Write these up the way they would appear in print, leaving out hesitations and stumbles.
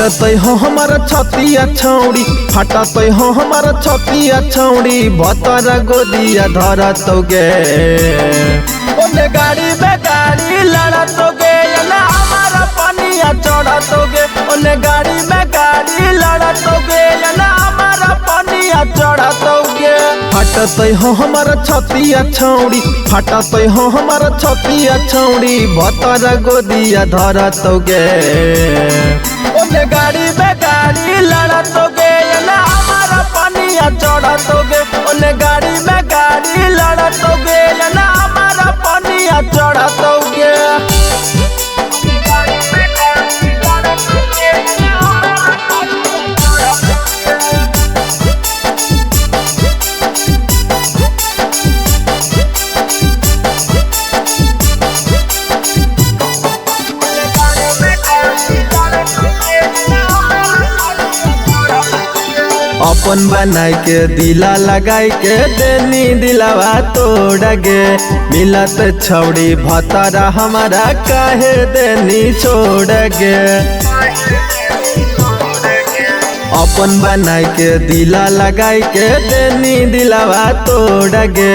फटतै हो हमार छतिया छौड़ी, फटतै हो हमार छतिया छौड़ी, भतरा गोदिया धरतोगे ओने गाड़ी में गाड़ी लड़तोगे ना हमारा पनिया चढ़तोगे, ओने गाड़ी में गाड़ी लड़तोगे ना हमारा पनिया चढ़तोगे। फटतै हो हमार छतिया छौड़ी, फटतै हो हमार छतिया छौड़ी, भतरा गोदिया धरतोगे ओने गाड़ी में गाड़ी लड़तोगे ना हमारा पनिया चढ़तोगे, ओने गाड़ी में गाड़ी लड़तोगे ना हमारा पनिया चढ़तोगे। अपन बनाई के दिला लगाई के देनी दिलावा तोड़ गे, मिलत छौड़ी भतरा हमारा काहे देनी छोड़ गे। अपन बनाई के दिला लगाई के देनी दिलावा तोड़ गे,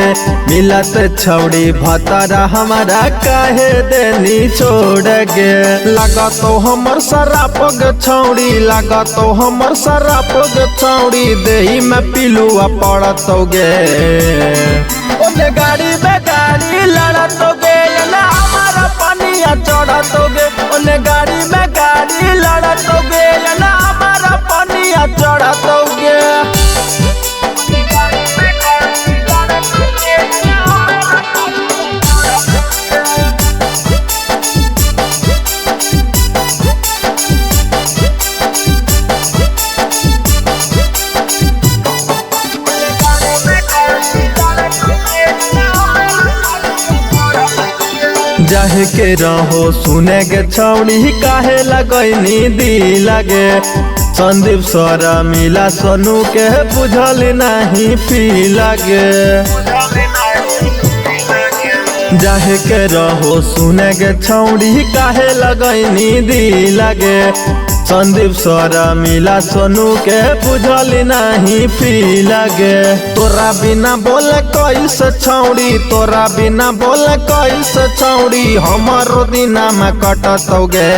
मिलत छौड़ी भतरा हमारा काहे देनी छोड़ गे। लागतो हमर शराब ग छौड़ी, लागतो हमर शराब ग छौड़ी, देही में पिलुआ पड़तोगे ओने गाड़ी में गाड़ी लड़तोगे ना हमारा पनिया चढ़तोगे, ओने गाड़ी में गाड़ी लड़तोगे ना हमारा पनिया चढ़तोगे। जाहे के रहो सुने के छौड़ी काहे लगैनी दी लगे, संदीप सरा मिला सोनू के बुझल नहीं पी लगे। जाहे के रहो सुने के छौड़ी काहे लगैनी दी लगे, संदीप सरा मिला सोनू के बुझल नहीं पी लगे। तोरा बिना बोले कैसे छौड़ी, तोरा बिना बोले कैसे छौड़ी, हमारो दिना में कटतोगे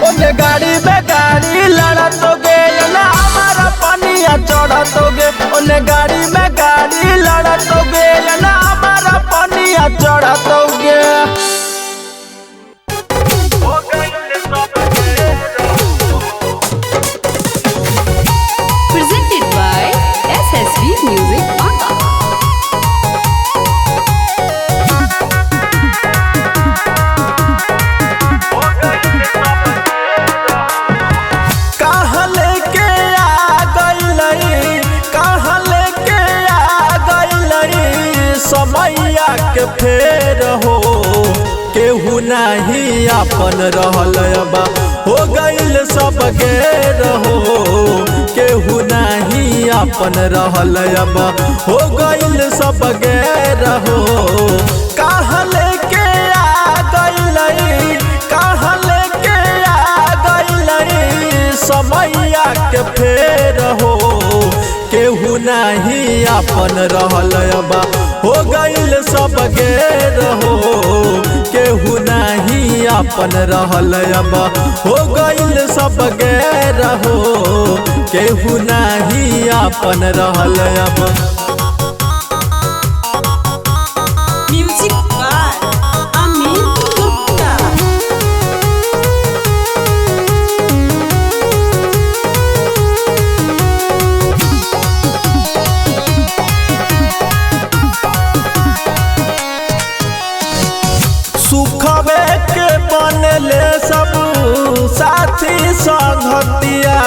ओने गाड़ी में गाड़ी लड़तोगे ना हमारा पनिया चढ़तोगे, ओने गाड़ी में गाड़ी लड़तोगे ना हमारा पनिया चढ़तोगे। Music Banga. कहाँ लेके आ गइलई, कहाँ लेके आ गइलई, समैया के फेर हो केहू नहीं अपन रहल बा, हो गइल सब गेर हो केहू नहीं अपन रहल बा, हो गइल सब गेर हो। कहाँ लेके आ गइलई, कहाँ लेके आ गइलई, समैया के फेर हो केहू नहीं अपन रहल बा, हो गइल सब गेर हो केहू नहीं अपन रहल बा, हो गइल सब गेर हो केहू नहीं अपन रहल बा। Music by Amit Gupta. सुखबे के बनले सब साथी संगतिया,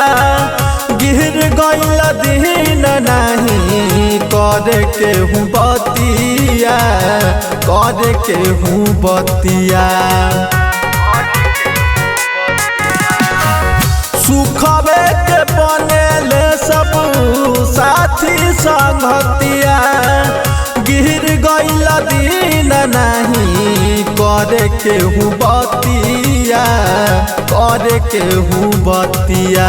गिर गइल दिन नहीं करे के हूँ बतिया, करे के हूँ बतिया। सुखबे के बनले सब साथी संगतिया, गिर गइल दिन नहीं करे केहू बतिया, करे केहू बतिया।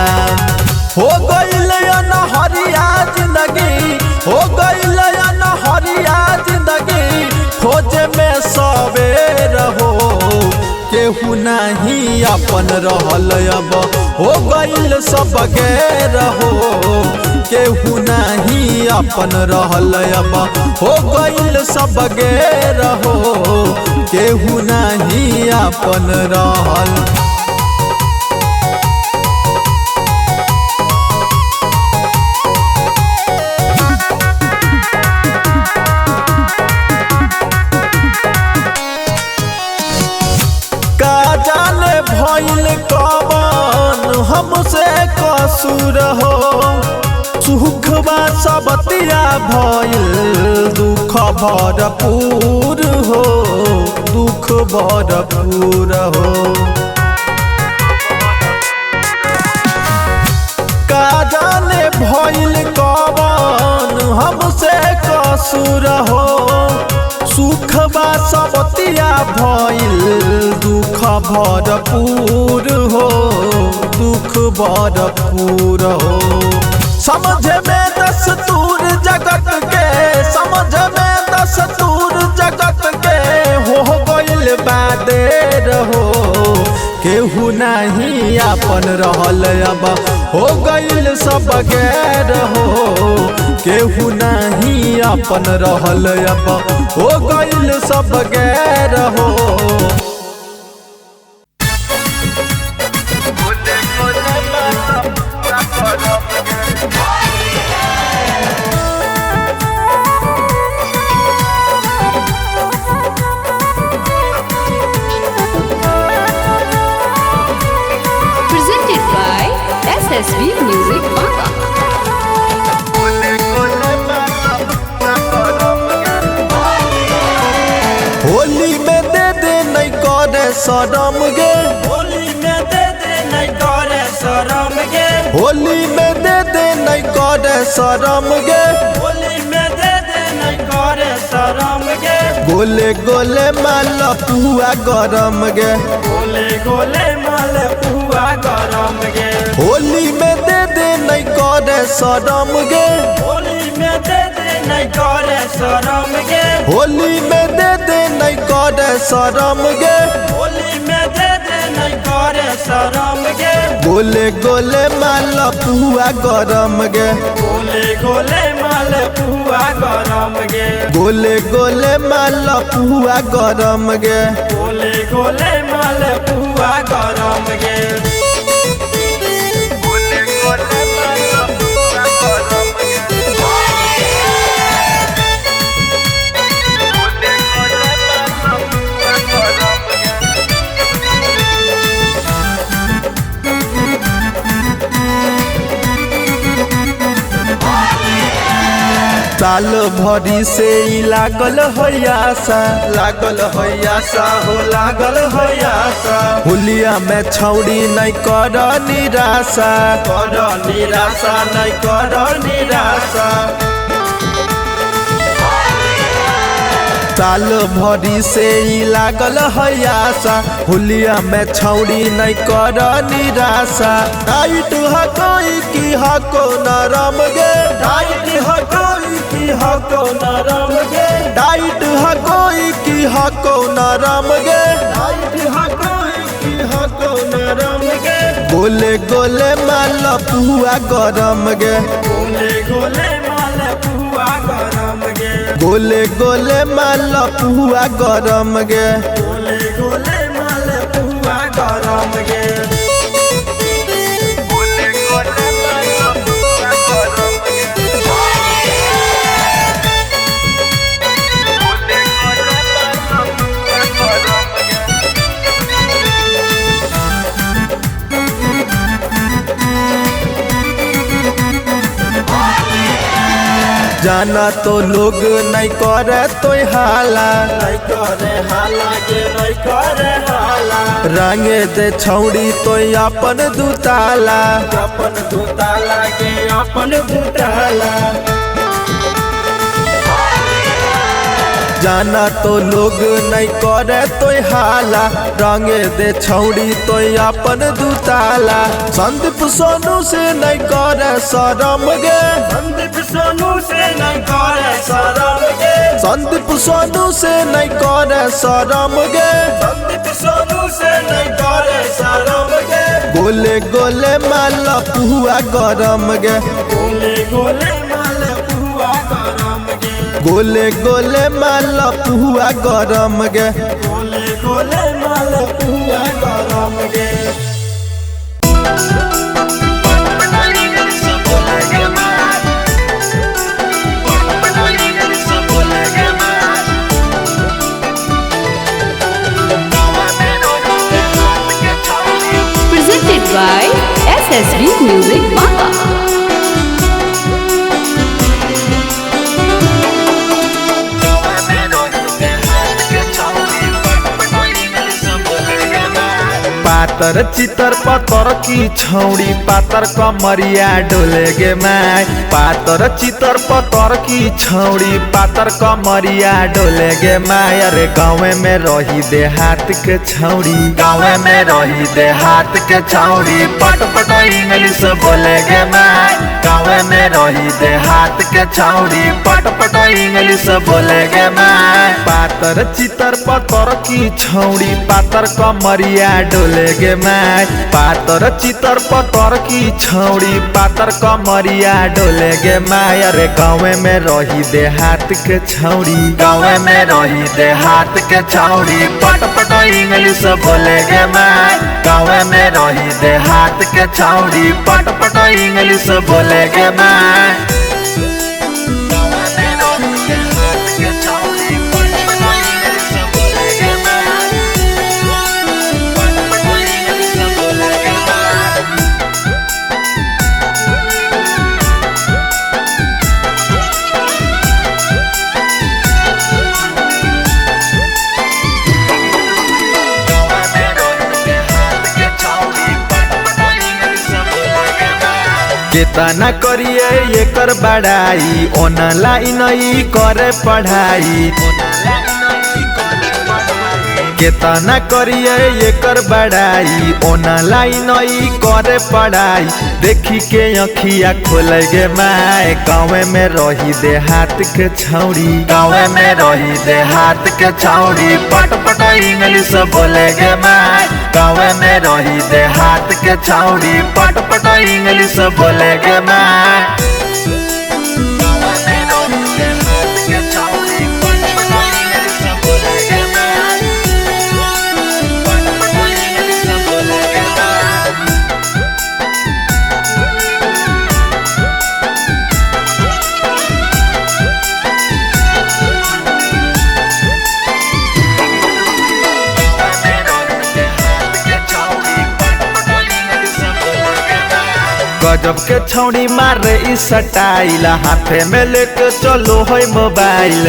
हो गइल अनहरिया जिंदगी, हो गइल अनहरिया जिंदगी, खोजे में सवेर हो केहू नहीं अपन रहल अब, हो गइल सब गैर हो केहू नहीं अपन रहल अब, हो गइल सब गैर हो केहू नहीं अपन रहल। जाने भइल कवन हमसे कसूर हो, सुखबा सबतिया भइल दुख भरपूर हो, दुख भरपूर हो। का जाने भइल कवन हमसे कसूर हो, सुखबा सबतिया भइल दुख भरपूर हो, दुख भरपूर हो। समझ में दस्तूर जगत के, समझ में दस्तूर जगत के, हो गइल बादेर हो केहू नहीं अपन रहल अब, हो गइल सब गैर हो केहू नहीं अपन रहल अब, हो गइल सब गैर हो। Presented by SSB Music Banga. Holi में दे दे नहीं करे शरम गे, होली में दे दे नहीं करे शरम गे, होली में दे दे नहीं करे शरम गे, होली में दे दे नहीं करे शरम गे, गोले गोले माल पुआ गरम गे, गोले गोले माल पुआ गरम गे, होली में दे दे नहीं करे शरम गे, होली में दे दे नहीं करे शरम गे, होली में दे दे नहीं करे शरम गे, होली में दे दे नहीं करे शरम गे, गोले गोले माल पुआ गरम गे, गोले गोले माल पुआ गरम गे, गोले गोले माल पुआ गरम गे, गोले गोले माल पुआ गरम गे। साल भरी से ही लागल है आशा, लागल है आशा हो लागल है आशा, होलिया में छौड़ी नहीं कर निराशा, कर निराशा नहीं कर निराशा, साल भरी से ही लागल है आशा, होलिया में छौड़ी नहीं कर निराशा। टाइट है कोई की हको नरम गे, टाइट है कोई की हको नरम गे, टाइट है कोई की हको नरम गे, टाइट है कोई की हको नरम गे, गोले गोले माल पुआ गरम गे, गोले गोले माल पुआ गरम गे, गोले गोले माल पुआ गरम गे, गोले गोले माल पुआ गरम गे। जाना तो लोग नहीं करे तो हाला, नहीं करे हाला के नहीं करे हाला, रंगे दे छौड़ी तो अपन दुताला, अपन दुताला के अपन दुताला, जाना तो लोग नहीं करे तो हाला, रंगे दे छौड़ी तो अपन दुताला। संदीप सोनू से नहीं करे शरम गे, संदीप सोनू से नहीं करे शरम गे, संदीप सोनू से नहीं करे शरम गे, संदीप सोनू से नहीं करे शरम गे। गोले गोले माल पुआ गरम गे, गोले गोले माल पुआ गरम गे, गोले गोले माल पुआ गरम गे। गोले गोले माल पुआ गरम गे। Presented by SSB Music Banga. पातर चितर पतर की छौड़ी पातर कमरिया डोले गे माय, पातर चितर पतर की छौड़ी पातर कमरिया डोले गे माय। अरे गाँव में रही देहात के छौड़ी, गाँव में रही देहात के छौड़ी पट पट इंग्लिश बोले गे माय, गाँव में रही देहात के छौड़ी पट पट इंग्लिश बोले गे माय। पातर चितर पतर की छौड़ी पातर कमरिया डोले गे माय, पातर चितर पतर की छौड़ी पातर कमरिया डोले गे माय। अरे गाँव में रही देहात के छौड़ी, गाँव में रही देहात के छौड़ी पट पट इंग्लिश बोले गे माय, गाँव में रही देहात के छौड़ी पट पट इंग्लिश बोले गे माय। केतना करिए एकर बड़ाई, ऑनलाइन ही करे पढ़ाई। केतना करिए एकर बड़ाई, ऑनलाइन ही करे पढ़ाई। देखी के अखिया खोले गे माय, गाँव में रही देहात के छौड़ी, गाँव में रही देहात के छौड़ी पट पट इंग्लिश बोले गे माय, गाँव में रही देहात के छौड़ी पट पट इंग्लिश बोले गे माय। गजब के छौड़ी मारे ई स्टाइल, हाथे में लेके चलो है मोबाइल।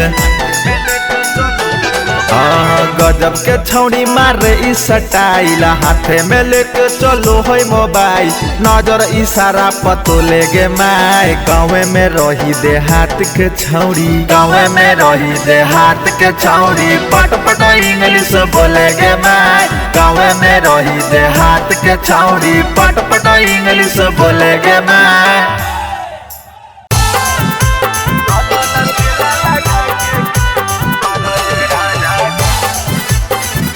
गजब के छौड़ी मारे ई स्टाइल, हाथे में लेके चलो है मोबाइल। नजर इशारा पतो ले गे माय, गाँव में रही देहात के छौड़ी, गाँव में रही देहात के छौड़ी पट पट इंग्लिश बोले गे माय, गाँव में रही देहात के छौड़ी पट पट इंग्लिश बोले गे माय।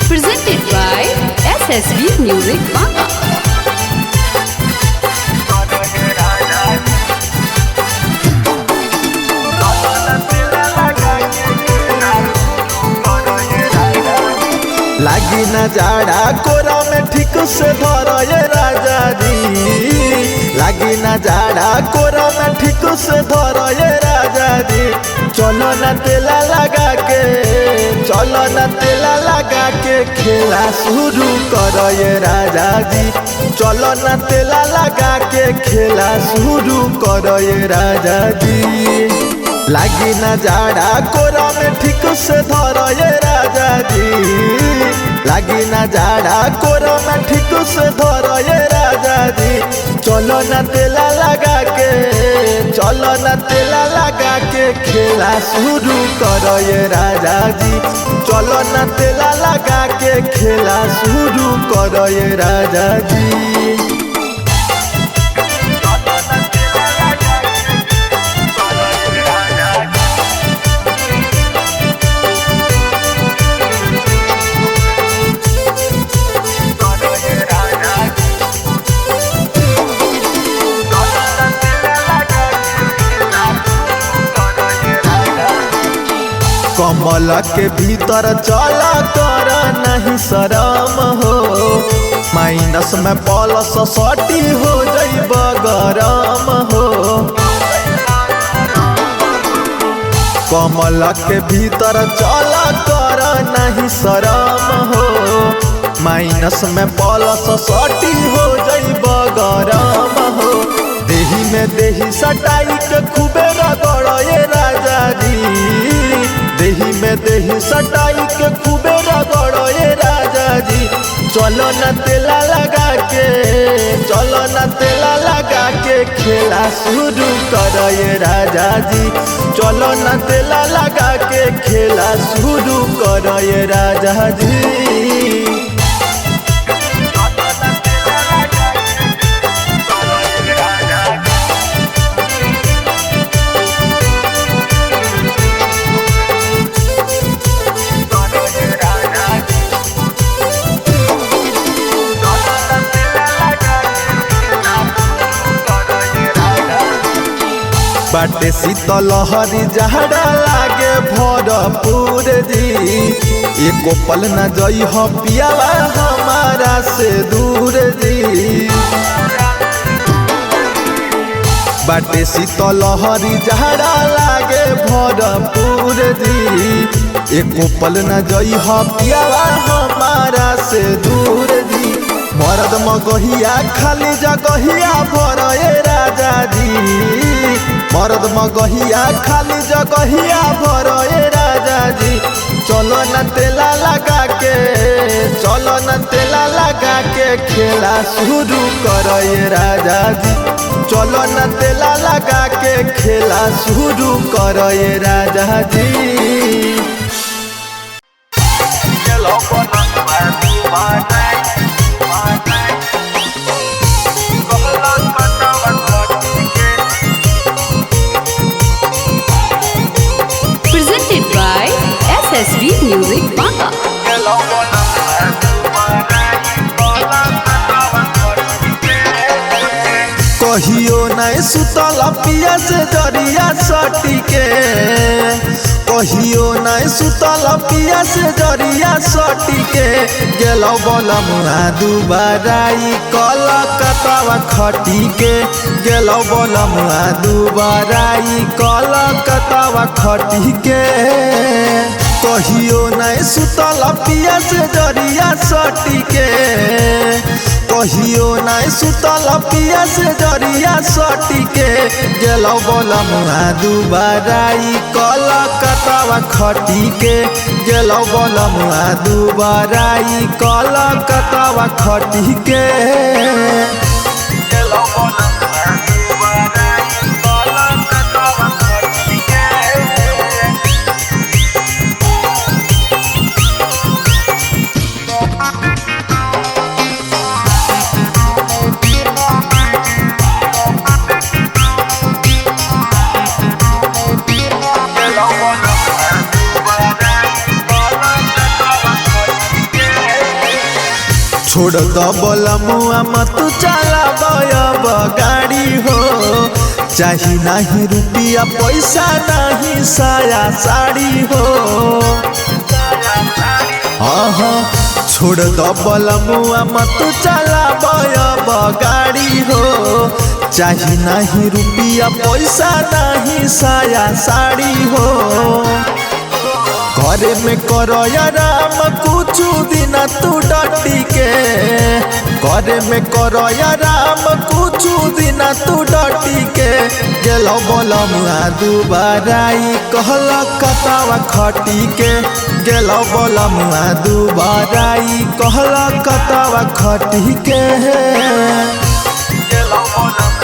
Presented by SSB Music Banga. लागी न जाड़ा कोरा में ठीक से धरो ये राजा जी, लागी न जाड़ा कोरा में ठीक से धरो ये राजा जी। चलो न तेला लगा के, चलो न तेला लगा के खेला शुरू करो ये राजा जी, चलो न तेला लगा के खेला शुरू करो ये राजा जी। लागी न जाड़ा कोरा में ठीक से धरो ये राजा जी, लागी न जाड़ा कोरा में ठीक से धरो ये राजा जी। चलो न तेला लगा के, चलो न तेला लगा के के खेला शुरू करो ये राजा जी। चलो न तेला लगा के खेला शुरू करो ये राजा जी। कमल के भीतर चला कर नहीं शरम हो, माइनस में प्लस सटी हो जइब गरम हो। कमल के भीतर चला कर नहीं शरम हो, माइनस में प्लस सटी हो जइब गरम हो। देही में देही सटाई के खूबे रगड़ ये राजा जी। देही में देही सटाई के खूबे रगड़ ये राजा जी। चलो न तेला लगा के, चलो न तेला लगा के खेला शुरू कर ये राजा जी। चलो न तेला लगा के खेला शुरू कर ये राजा जी। बाटे शीतलहरी जहरा लागे भरपूर जी। एको पल न जई हो पियावा हमारा से दूर जी। बाटे शीतलहरी जहरा लागे भरपूर जी। एको पल न जई हो पियावा हमारा से दूर जी। मरद मगहिया खाली जगहिया भर ये राजा जी। मरद मगहिया खाली जगहिया भर ये राजा जी। चलो न तेला लगा के, चलो न तेला लगा के खेला शुरू कर ये राजा जी। चलो न तेला लगा के खेला शुरू कर ये राजा जी। Presented by SSV Music Banga. कहियो नहीं सुतल पिया से जरिया सटी के। कहियो नहीं सुतल पिया से जरिया सटी के। गेलो बोलम दुबाराई कलकत्ता खटी के। गेलो बोलम दुबाराई कलकत्ता खटी के। कहियो नहीं सुतल पिया से जरिया सटी के। कहियो नहीं सुतल पिया से जरिया सटी के। गेलो बोलम दुबाराई कलकत्ता खटी के। गेलो बोलम दुबाराई कलकत्ता खटी के। छोड़ दो बोलमुआ मत चलाब गाड़ी हो। चाही नहीं रुपया पैसा नहीं साया साड़ी हो। छोड़ दो बोलमुआ मत चलाब गाड़ी हो। चाही नहीं रुपया पैसा नहीं साया साड़ी हो। घरे में करो आराम कुछ दिन तू डटी के। घरे में करो आराम कुछ दिन तू डटी के। गेलो बोलम दुबाराई कलकत्ता खटी के। गेलो बोलम दुबाराई कलकत्ता खटी के। गेलो बोलम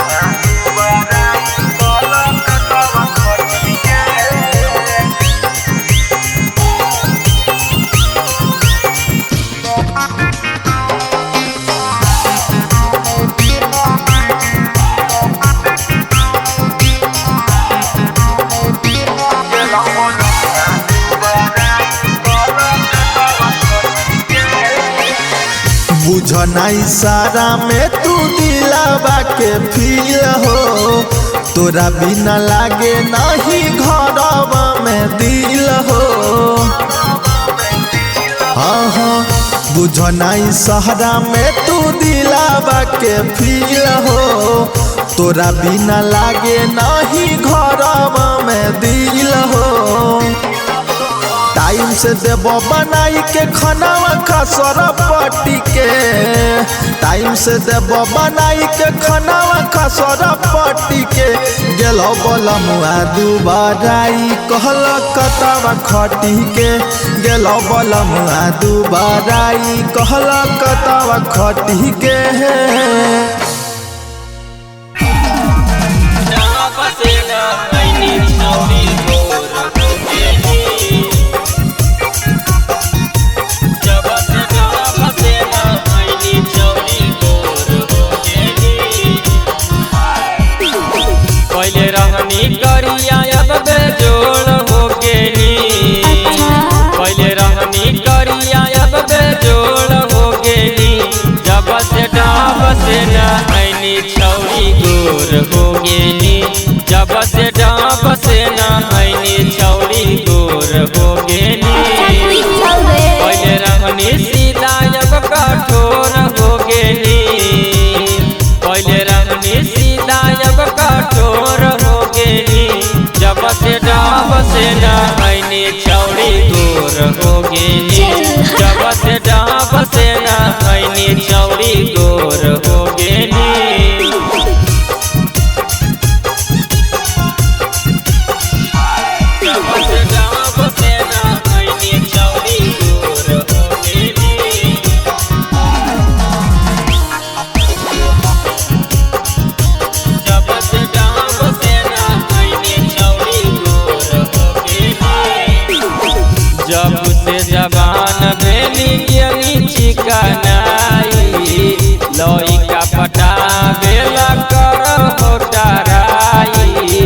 दुबाराई कलकत्ता खटी के। बुझना इशारा में तू दिलावा के फील हो, तोरा बिना लागे नहीं घरवा में दिल हो। हाँ हाँ बुझना इशारा में तू दिलावा के फील हो, तोरा बिना लागे नहीं घरवा में दिल हो। टाइम से देबो बनाई के खानावा खसर पट्टी के, टाइम से देबो बनाई के खानावा खसर पट्टी के। गेलो बलमुआ दुबाराई कहल कतवा खटी के, गेलो बलमुआ दुबाराई कहल कतवा खटी के। पहले रहनी करिया अब बेजोड़ हो गेनी, पहले रहनी करिया अब बेजोड़ हो गेनी। जब से डाब से नहैनी छौरी गोर हो गेनी, जब से डाब से नहैनी छौरी गोर हो गेनी। पहले रहनी सीधा अब कठोर हो गेनी, पहले रहनी सीधा अब कठोर हो गेनी। जब से डाब से नहैनी छौरी गोर हो गेनी, जब से डाब से नहैनी छौरी गोर हो गेनी। जब से डाब से नहैनी छौरी गोर हो गेनी। जब से डाब से नहैनी छौरी गोर हो गेनी। जब से जवान भेली गेली चिकनाई, लइका पटावेला कर हो डराई।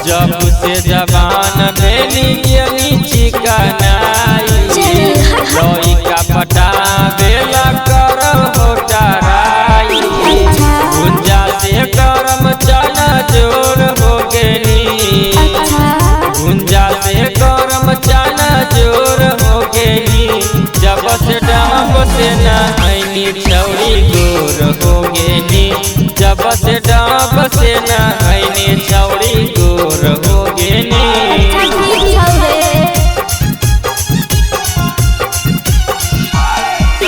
जब से जवान भेली गेली चिकनाई, लइका पटावेला कर हो डराई। गुंजा से गरम चना जोर हो गेनी, गुंजा से गरम चना जोर हो गेनी। जब से डाब से नहैनी छौरी गोर हो गेनी, जब से डाब से नहैनी छौरी गोर हो गेनी।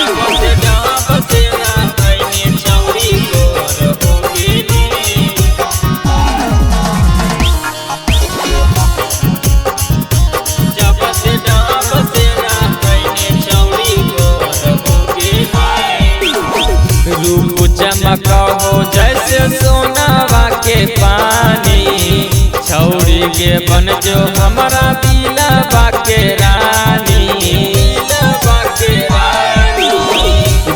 जब से डाब से नहैनी छौरी गोर हो गेनी। जब से डाब से नहैनी छौरी गोर हो गेनी। रूप चमक हो जैसे सोनावा के पानी, छौरी के बन जो हमारा दिलवा के रानी।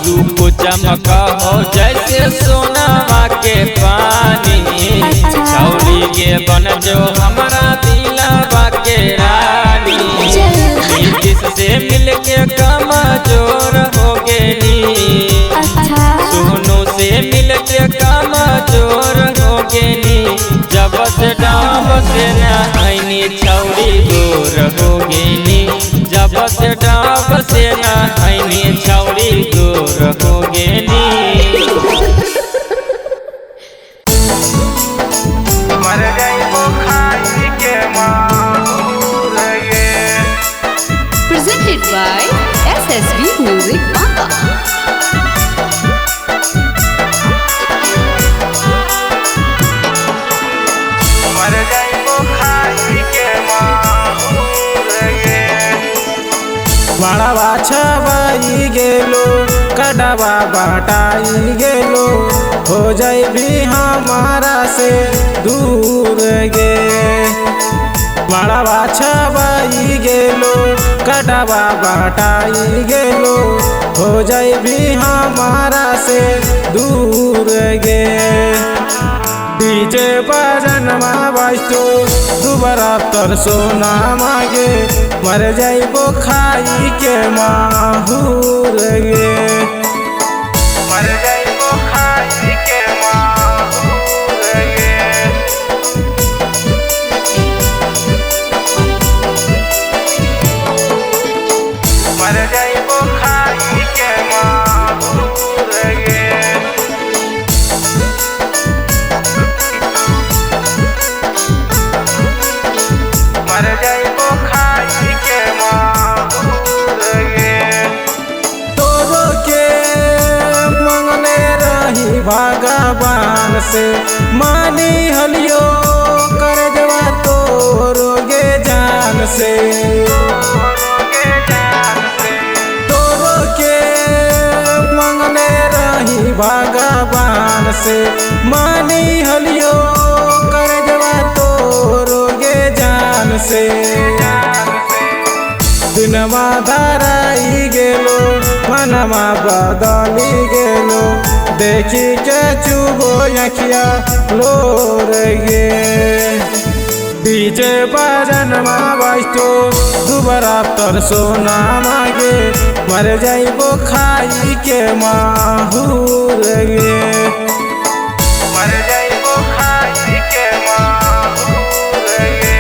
रूप चमक हो जैसे सोनावा के पानी, छौरी के बन जो हमारा दिलवा के रानी। नीतीश से मिलके कमजोर हो गेनी, सोनू से मिलके कमजोर हो गेनी। जब से डाब से नहैनी छौरी गोर हो गेनी, जब से डाब से नहैनी छौरी गोर हो गेनी। मर गई वो खाई के माहूर ये। Presented by SSB Music Banga. मर गई वो खाई के माहूर ये। बड़वा छवाई गेलो कड़वा बटाई गेलो, हो जाई भी हमारा से दूर गे। बड़वा छवाई गेलो कड़वा बटाई गेलो, हो जाई भी हमारा से दूर गे। डीजे बजन बाजतो दुबारा तर सोना मागे मर जाइबो खाई के माहूर गे मर जाइबो खाई के माहूर गे मर जाइबो खाई के माहूर गे मर जाइबो खाई के माहूर गे तोरो के मंगने रही भगवान से मानी हलियो कर देवा तोरो गे जान से तोरो के मंगने रही भगवान से मानी हलियो कर देवा तोरो गे जान से दिनमा धराई गेलो मनवा बदली गेलो देखी के चुबो अखिया लोर गे डीजे बजन बाजतो दुबारा तर सोना मागे मर जाइबो खाई के माहूर गे मर जाइबो खाई के माहूर गे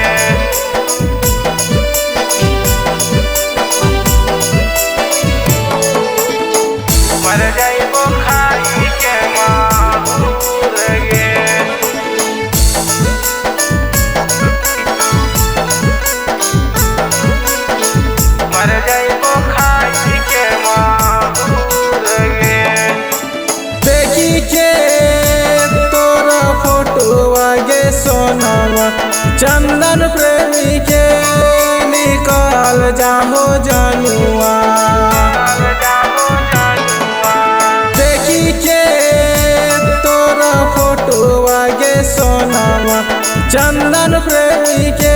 मर जाइबो खाई के माहूर गे मर जाइबो खाई के माहूर गे देखी के तोरा फोटो आगे सोनावा चंदन प्रेमी के निकाल जाहो जनुआ देखी के तोरा फोटो आगे सोनावा चंदन प्रेमी के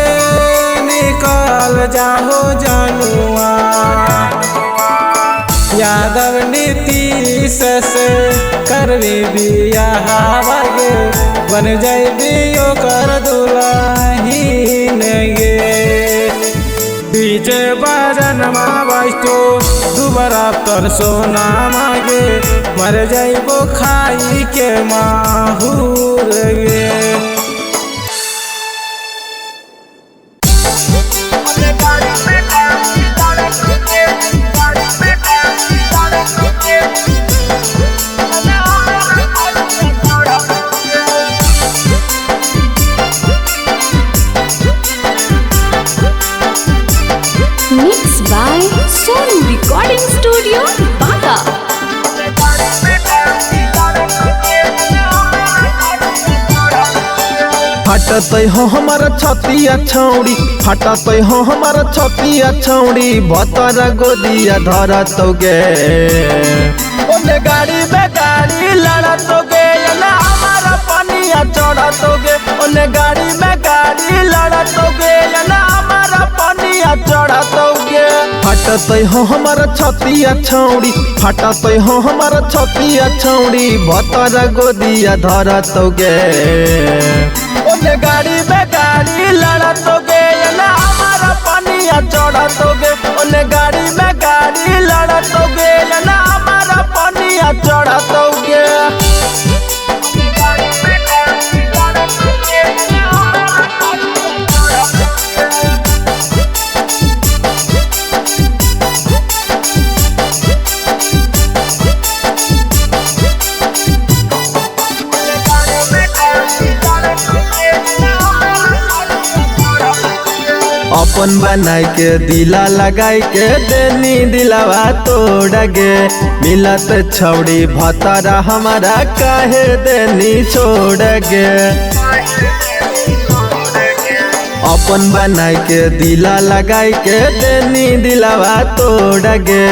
निकाल जाहो जनुआ यादव नीतीश से करवी बियाह गे बन जाइबियो कर दुल्हीन गे डीजे बजन बाजतो दुबारा तर सोना मागे मर जाइबो खाई के माहूर गे Mixed by Sonu Recording Studio, Baka. फटतै हो हमारा छतिया छौड़ी फटतै हो हमारा छतिया छौड़ी भतरा गोदिया धरतोगे ओने गाड़ी में गाड़ी लड़तोगे ना हमारा पनिया चढ़तोगे ओने गाड़ी में गाड़ी लड़तोगे ना हमारा पनिया चढ़तोगे फटतै हो हमारा छतिया छौड़ी फटतै हो हमारा छतिया छौड़ी भतरा गोदिया धरतोगे ओने गाड़ी में गाड़ी लड़तोगे ना हमारा पनिया चढ़तोगे ओने गाड़ी में गाड़ी लड़तोगे ना हमारा पनिया चढ़तोगे अपन बनाई के दिला लगाई के देनी दिलावा तोड़ गे मिलत छौड़ी भतरा हमारा काहे देनी छोड़ गे अपन बनाई के दिला लगाई के देनी दिलावा तोड़ गे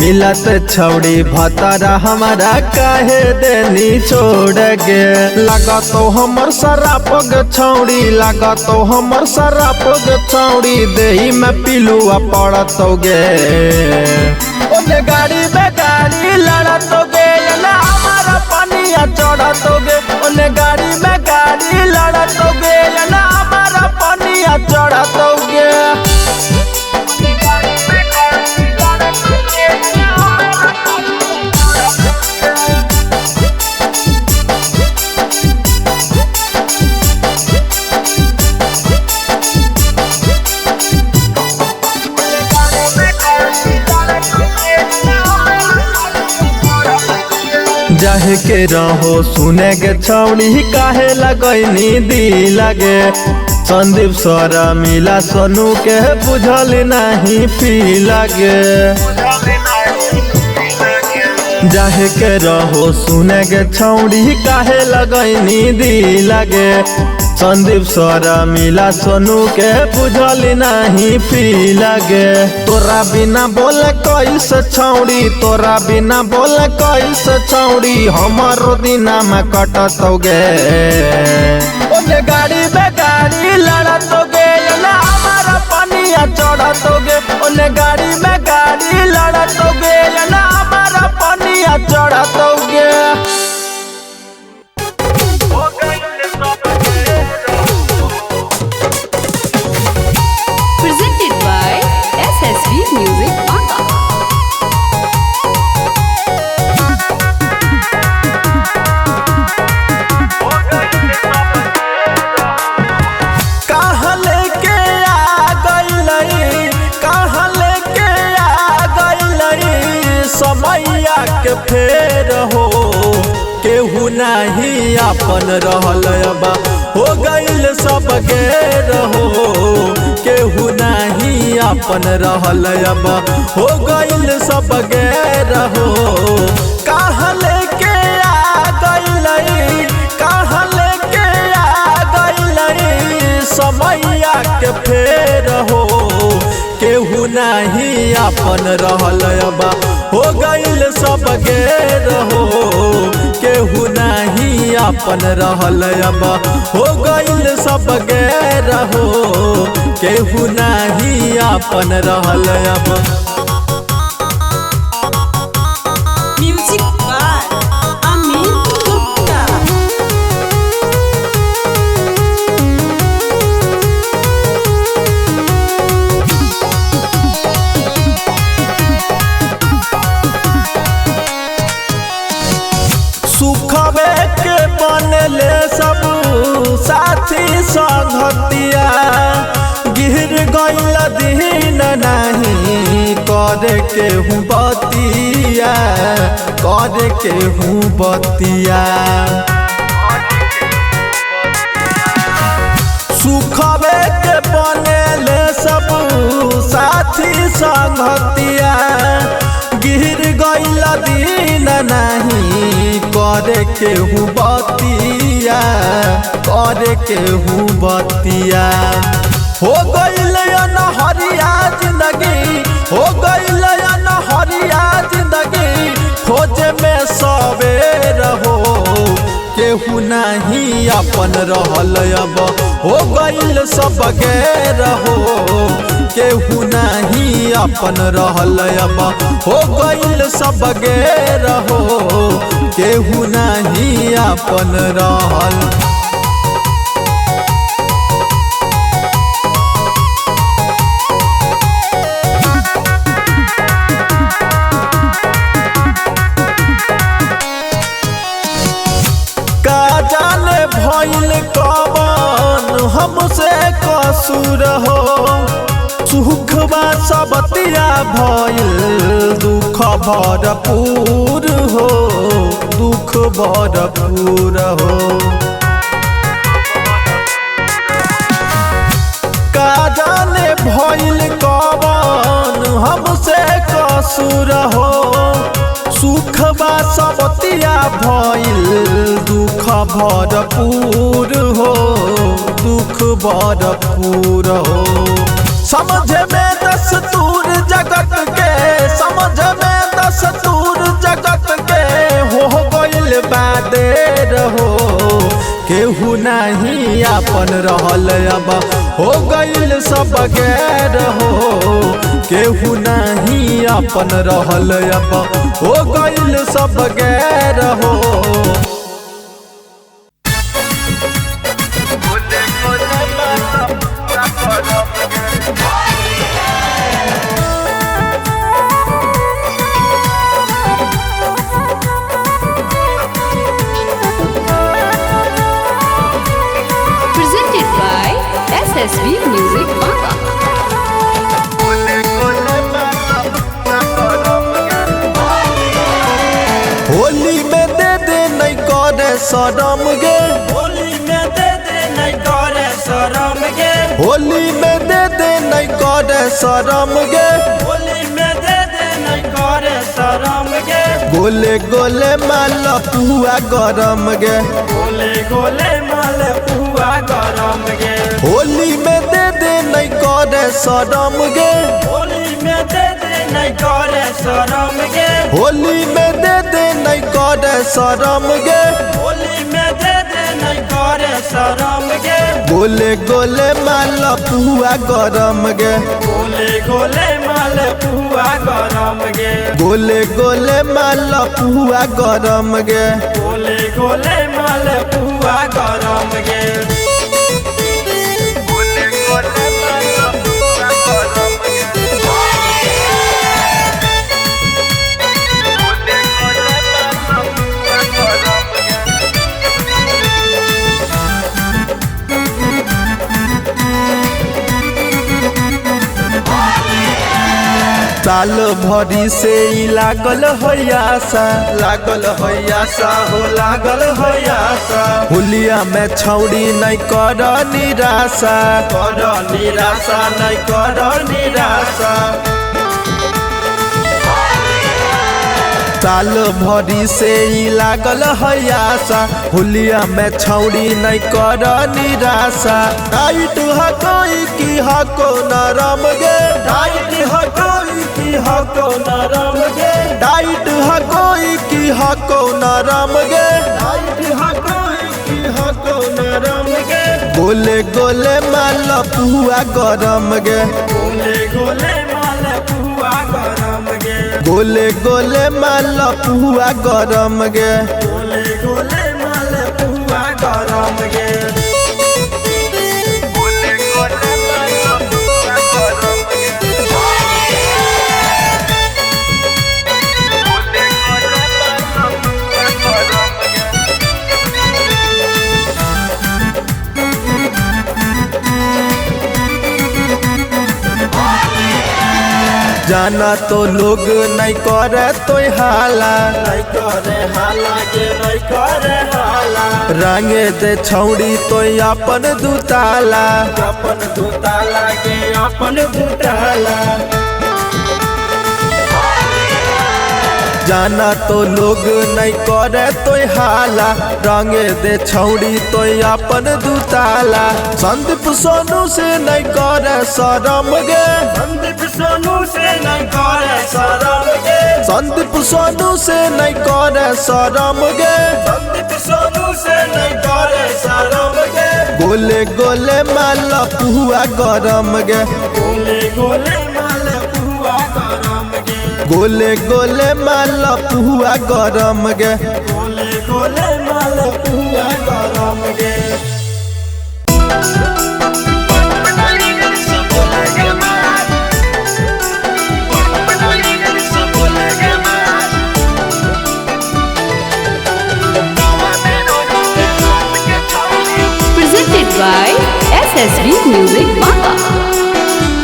मिलत छौड़ी भतरा हमारा काहे देनी छोड़ गे लागतो हमर शराब गे छौड़ी लागतो हमर शराब गे छौड़ी देही में पिलुआ पड़तोगे ओने गाड़ी में गाड़ी लड़तोगे ना हमारा पनिया चढ़तोगे ओने गाड़ी में गाड़ी जाहे के रहो सुने के छौड़ी काहे लगैनी दी लगे संदीप सरा मिला सोनू के बुझल नहीं पी लगे जाहे के रहो सुने के छौड़ी काहे लगैनी दी लगे संदीप सरा मिला सोनू के बुझल नहीं पी लगे तोरा बिना बोले कैसे छौड़ी तोरा बिना बोले कैसे छौड़ी हमारो दिना में कटतोगे ओने गाड़ी में गाड़ी लड़तोगे ना हमारा पनिया चढ़तोगे ओने गाड़ी में गाड़ी लड़तोगे ना हमारा पनिया चढ़तोगे Presented by SSB Music Banga. कहाँ लेके आ गइलई कहाँ लेके आ गइलई समैया के फेर हो केहू नहीं अपन रहल बा हो गइल सब गेर हो केहू नहीं अपन रहल बा हो गइल सब गेर हो कहाँ लेके आ गइलई कहाँ लेके आ गइलई समैया के फेर हो केहू नहीं अपन रहल बा हो गइल सब गेर हो केहू नहीं अपन रहल बा हो गइल सब गेर हो केहू नहीं अपन रहल बा म्यूजिक बाय अमित गुप्ता। सुखबे के बनले सब साथी संगतिया गिर गइल दिन नहीं करे के हूँ बतिया करे के हूँ बतिया सुखबे के बनले सब साथी संगतिया गिर गइल दिन नहीं करे के हूँ बतिया करे के हूँ बतिया हो गइल हरिया जिंदगी हो गइल हरिया जिंदगी खोज में सवेर हो केहू नहीं अपन रहल अब हो गइल सब गेर हो केहू नहीं अपन रहल अब हो गइल सब गेर हो केहू नहीं अपन रहल जाने भइल कवन हमसे कसूर हो सुखबा सबतिया भइल दुख भरपूर हो दुख भरपूर हो का जाने भइल कवन हमसे कसूर हो सुखबा सबतिया भइल दुख भरपूर हो दुख भरपूर हो समझ में दस्तूर जगत के समझ में दस्तूर जगत के हो गइल बादेर हो केहू नहीं अपन रहल अब हो गइल सब गैर हो केहू नहीं अपन रहल अब हो गइल सब गैर हो Presented by SSB Music Banga. Holi में दे शरम गे होली में दे दे नहीं करे शरम गे होली में दे दे नहीं करे शरम गे होली में दे दे नहीं करे शरम गे गोले गोले माल पुआ गरम गे गोले गोले माल पुआ गरम गे होली में दे दे नहीं करे शरम गे होली में दे दे नहीं करे शरम गे होली में दे दे नहीं करे शरम गे होली में दे दे नहीं करे शरम गे गोले गोले माल पुआ गरम गे गोले गोले माल पुआ गरम गे गोले गोले माल पुआ गरम गे गोले गोले माल पुआ गरम गे साल भरी से ही लागल होयासा हो लागल होयासा होलिया में छौड़ी नहीं कर निराशा नहीं कर निराशा साल भरी से ही लागल होयासा होलिया में छौड़ी नहीं कर निराशा टाइट हकोई की हको नरम गे टाइट हकोई की हको नरम गे टाइट हकोई की हको नरम गे टाइट हकोई की हको नरम गे गोले गोले माल पुआ गरम गे गोले गोले माल पुआ गरम गे गोले गोले माल पुआ गरम गे गोले गोले माल पुआ गरम गे जाना तो लोग नहीं करे तो हाला नहीं करे हाला गे नहीं करे हाला रंगे दे छौड़ी तो अपन दुताला अपन दुताला गे अपन दुताला जाना तो लोग नहीं करे तो हाला रंगे दे छौड़ी तो अपन दुताला संदीप सोनू से नहीं करे शरम गे संदीप सोनू से नहीं करे शरम गे संदीप सोनू से नहीं करे शरम गे संदीप सोनू से नहीं करे शरम गे गोले गोले माल पुआ गरम गे गोले गोले माल पुआ गरम गे गोले गोले माल पुआ गरम गे गोले गोले माल पुआ गरम गे Presented by SSB Music Banga.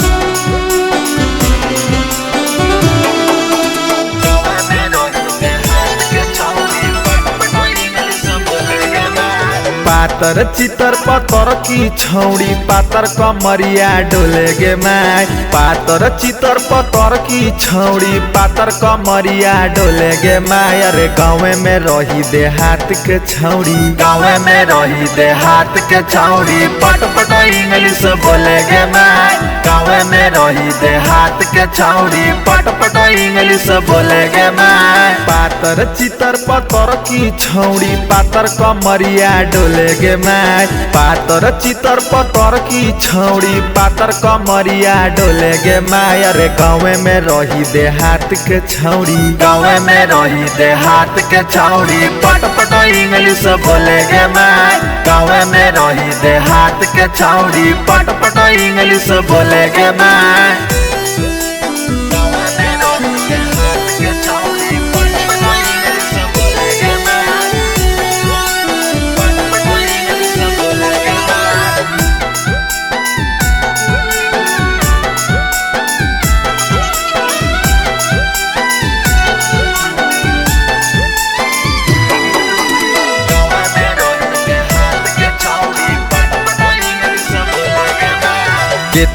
पातर चितर पतर की छौड़ी पातर कमरिया डोले गे माय पातर चितर पतर की छौड़ी पातर कमरिया डोले गे माय अरे गाँव में रही दे हाथ के छौड़ी गाँव में रही दे हाथ के छौड़ी पट पट इंग्लिश बोले गे माय गाँव में रही दे हाथ के छौड़ी पट पट इंग्लिश बोले गे माय पातर चितर पतर की छौड़ी पातर कमरिया डोले गे माय पातर चितर पतर की छौड़ी पातर कमरिया डोले गे माय अरे गाँव में रही दे हाथ के छौड़ी गाँव में रही दे हाथ के छौड़ी पट पट इंग्लिश बोले गे माय गाँव में रही दे हाथ के छौड़ी पट पट इंग्लिश बोले गे माय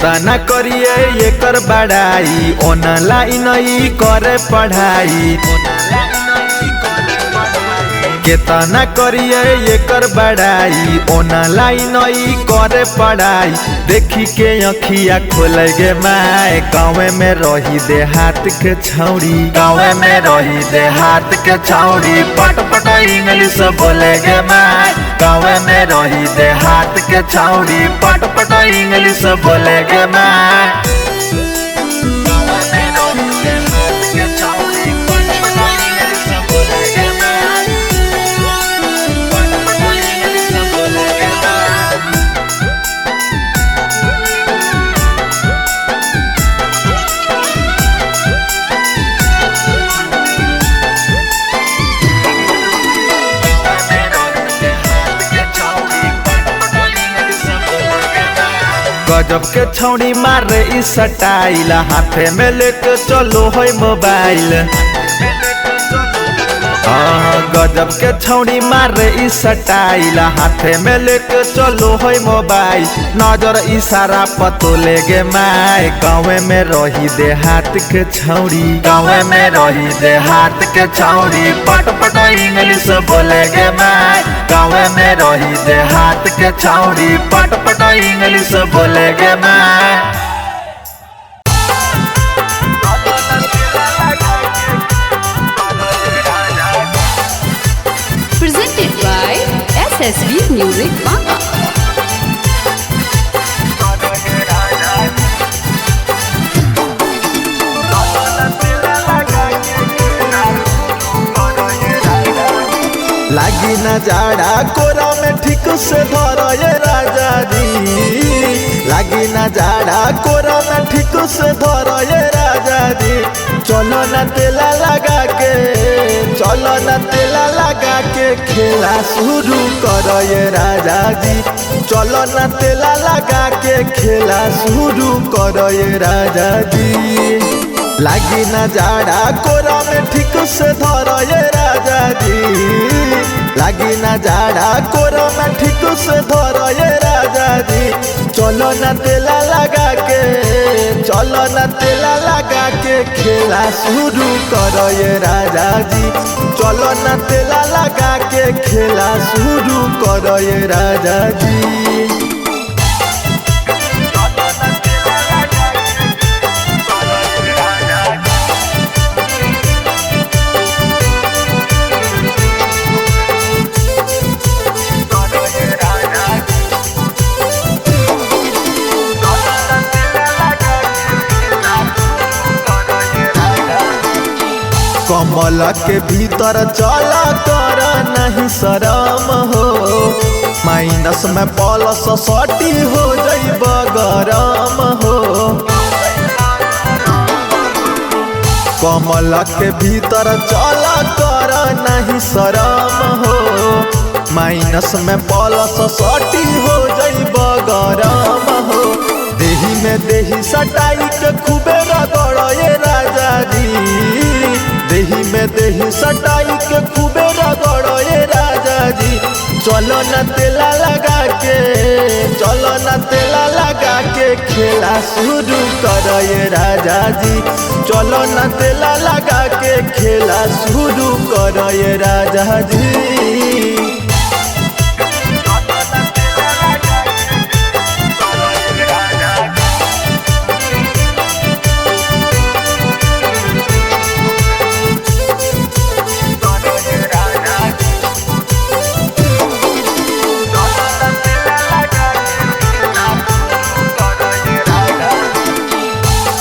केतना करिए एकर बड़ाई ऑनलाइन ही करे पढ़ाई केतना करिए एकर बड़ाई ऑनलाइन ही करे पढ़ाई देखी के अखिया खोले गे माय गाँव में रही देहात के छौड़ी गाँव में रही देहात के छौड़ी पट पट इंग्लिश बोले गे माय गाँव में रही देहात के छौड़ी पट पट इंग्लिश बोले गे माय गजब के छौड़ी मारे ई स्टाइल हाथे में लेके चलो है मोबाइल गजब के छौड़ी मारे ई स्टाइल हाथे में लेके चलो है मोबाइल नजर इशारा पतो ले गे माय गाँव में रही देहात के छौड़ी गाँव में रही देहात के छौड़ी पट पट इंग्लिश बोले गे माय गाँव में रही देहात के छौड़ी पट पट इंग्लिश बोले गे माय Presented by SSB Music Manga. लागी न जाड़ा कोरा में ठीक से धर ये राजा जी लागी न जाड़ा कोरा में ठीक से धर ये राजा जी चलो न तेला लगा के चलो न तेला लगा के खेला शुरू कर ये राजा जी चलो न तेला लगा के खेला शुरू कर ये राजा जी लागी न जाड़ा कोरा में ठीक से धर ये राजा जी लागी न जाड़ा कोरा में ठीक से धर ये राजा जी चलो न तेला लगा के चलो न तेला लगा के खेला शुरू कर ये राजा जी चलो न तेला लगा के खेला शुरू कर ये राजा जी कमल के भीतर चला कर नहीं शरम हो माइनस में प्लस सटी हो जइब गरम हो कमल के भीतर चला कर नहीं शरम हो माइनस में प्लस सटी हो जइब गरम हो देही में देही सटाई के खूबे रगड़ ये राजा जी देही में देही सटाई के खूबे रगड़ ये राजा जी चलो न तेला लगा के चलो न तेला लगा के खेला शुरू कर ये राजा जी चलो न तेला लगा के खेला शुरू कर ये राजा जी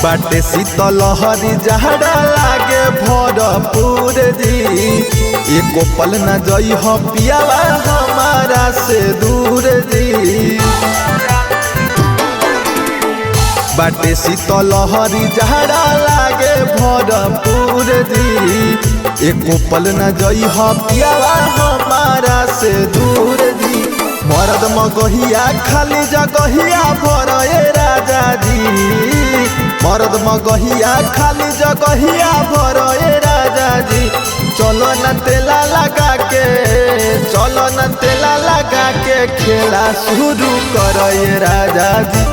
बाटे शीतल हरी जहरा लागे भरपूर जी एको पल न जई हो पियावा हमारा से दूर जी बाटे शीतल हरी जहरा लागे भरपूर जी एको पल न जई हो पियावा हमारा से दूर जी मरद मगहिया खाली जगहिया भर ये राजा जी मरद मगहिया खाली जगहिया भर ये राजा जी चलो न तेला लगा के, चलो न तेला लगा के खेला शुरू करो ये राजा जी।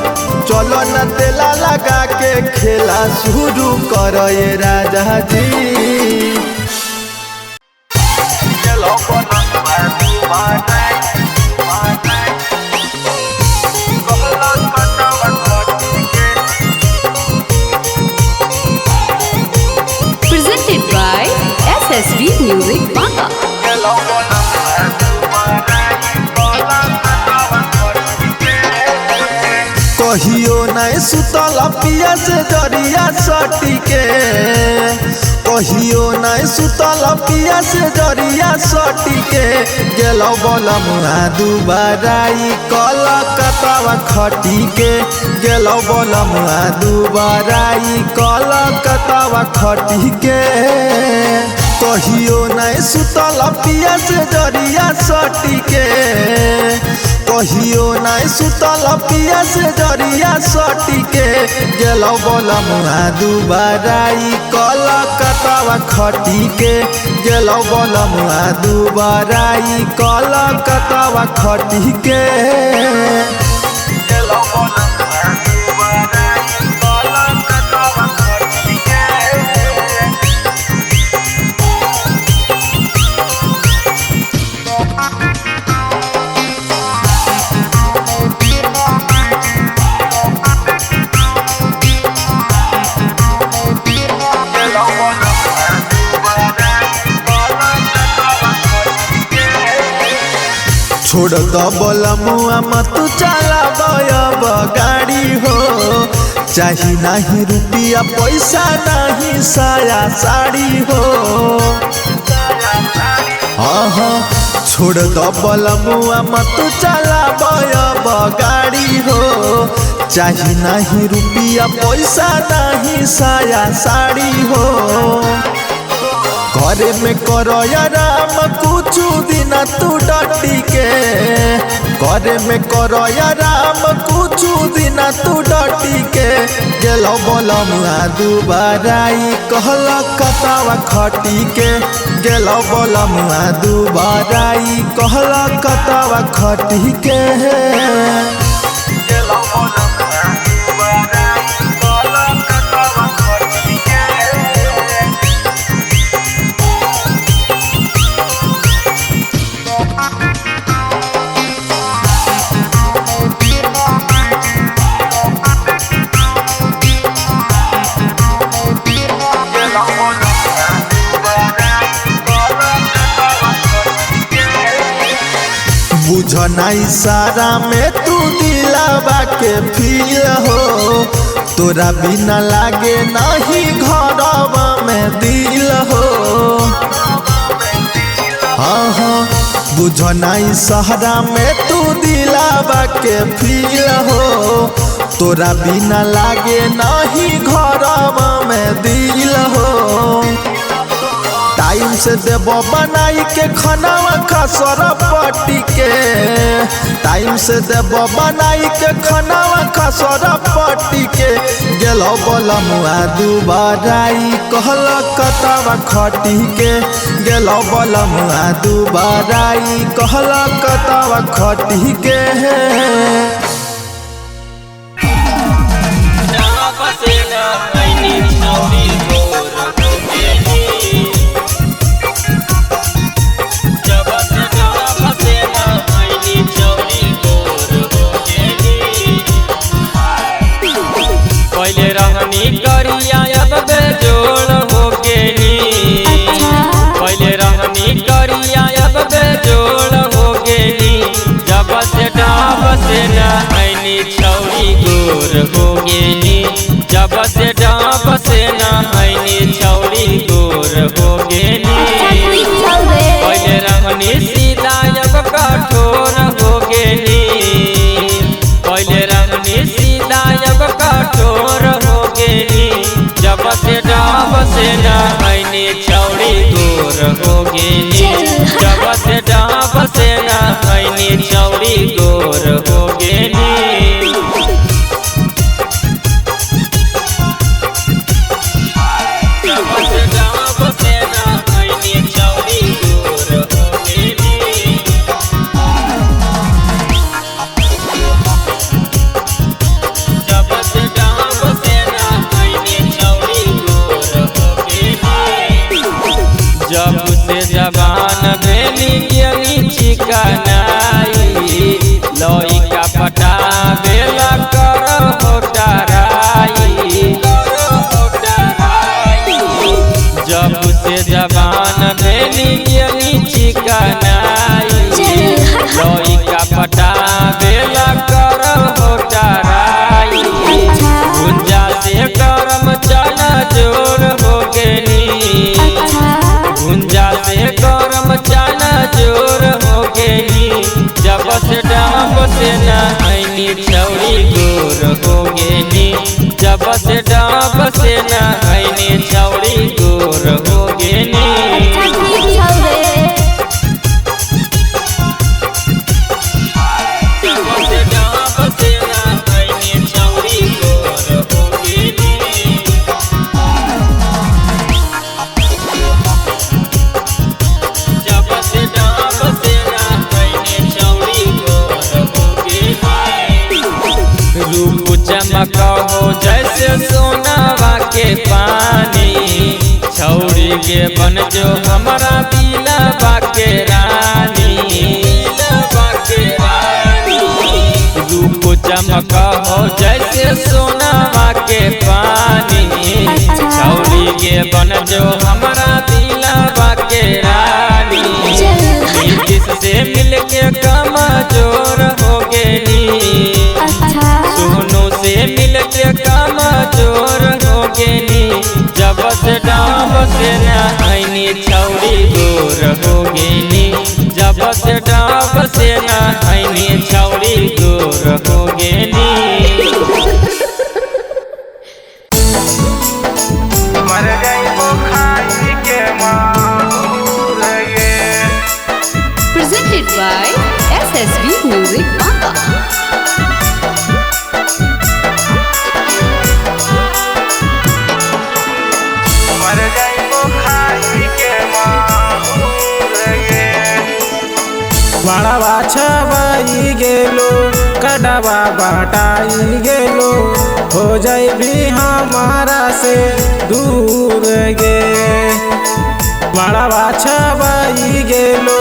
चलो न तेला लगा के खेला शुरू करो ये राजा जी। Presented by SSB Music Banga. कहियो नहीं सुतल पिया से जरिया सटी के, कहियो नहीं सुतल पिया से जरिया सटी के गेलो बोलम दुबाराई कलकत्ता खटी के, गेलो बोलम दुबाराई कलकत्ता खटी के। कहियो नहीं सुतल पिया से जरिया सटी के, कहियो नहीं सुतल पिया से जरिया सटी के गेलो बोलम दुबाराई कलकत्ता खटी के, गेलो बोलम दुबाराई कलकत्ता खटी के। छोड़ दो बोलमुआ मत चलाब गाड़ी हो, चाही नहीं रुपया पैसा नहीं साया साड़ी हो। हाँ छोड़ दो बोलमुआ मत चलाब गाड़ी हो, चाही नहीं रुपया पैसा नहीं साया साड़ी हो। घरे में करो आराम कुछ दिन तू डटी के, घरे में करो आराम कुछ दिन तू डटी के गेलो बोलम दुबाराई कलकत्ता खटी के, गेलो बोलम दुबाराई कलकत्ता खटी के। बुझ नहीं सारा में तू दिलावा के फील हो, तोरा बिना लागे नहीं घरवा में दिल हो। हाँ बुझ नहीं सहरा में तू दिलावा के फील हो, तोरा बिना लागे नहीं घरवा में दिल हो। टाइम से देबो बनाई के खानावा खसर पट्टी के, टाइम से देबो बनाई के खानावा खसर पट्टी के गेलो बोलम दुबाराई कलकत्ता खटी के, गेलो बोलम दुबाराई कलकत्ता खटी के। पहले रहनी करिया अब बेजोड़ हो गेली, पहले रहनी करिया अब बेजोड़ हो गेली। जब से डाब से से नहाइनी छौरी गोर हो गेनी, जब से डाब से नहाइनी छौरी गोर हो गेनी। जब से डाब से नहाइनी छौरी गोर हो गेनी। जब से डाब से नहाइनी छौरी गोर हो गेनी। रूप चमक हो जैसे सोनावा के पानी, छौरी के बन जो हमारा दिलवा के रानी, दिलवा के रानी। रूप चमक हो जैसे सोनावा के पानी, छौरी के बन जो हमारा दिलवा के रानी। जिससे मिलके कमजोर हो गेनी, सोनू से मिलके कमजोर हो गेनी। जब से डाब से नहाइनी छौरी गोर हो गेनी, जब से डाब से नहाइनी छौरी गोर हो गेनी। मर जाइबो खाई के माहूर गे। Presented by SSB Music Baka. मर जाइबो खाई के माहूर गे। बड़वा छबाई गेलो, कड़वा बाटाई गेलो, हो जाई भी हमारा से दूर गे। बड़वा छबाई गेलो,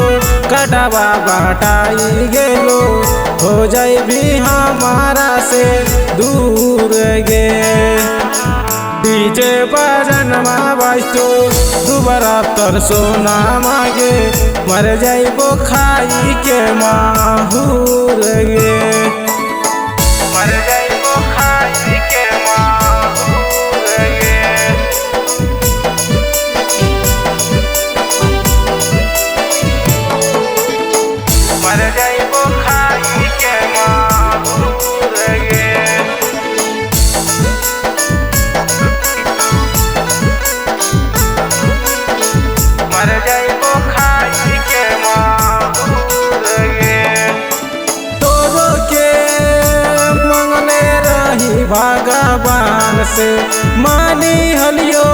कड़वा बाटाई गेलो, हो जाई भी हमारा से दूर गे। डीजे बजनमा बजतो दुबारा तर सोना मागे, मर जाइबो खाई के माहूर गे। मर जाइबो खाई के माहूर गे। मर जाइबो खाई के माहूर गे। मर जाइबो खाई के माहूर गे। तोरो के मंगने रही भगवान से, मानी हलियो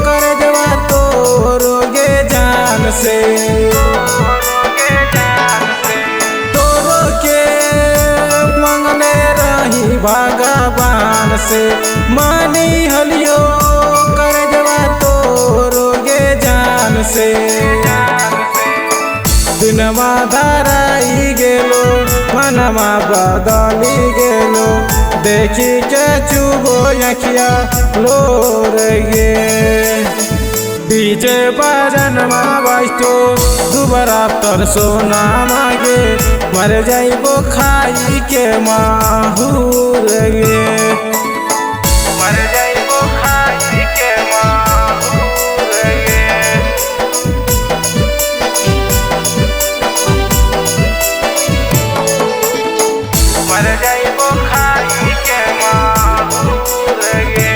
कर जवा तोरो गे जान से। तोरो के मंगने रही भगवान से, मानी हलियो कर जवा तोरो गे जान से। दिनमा धराई गेलो, मनवा बदली गेलो, देखी के चुबो अखिया लोर गे। डीजे बजनमा बजतो दुबारा तर सोना मागे, मर जाइबो खाई के माहूर गे। मर जाइबो खाई के माहूर गे। मर जाइबो खाई के माहूर गे।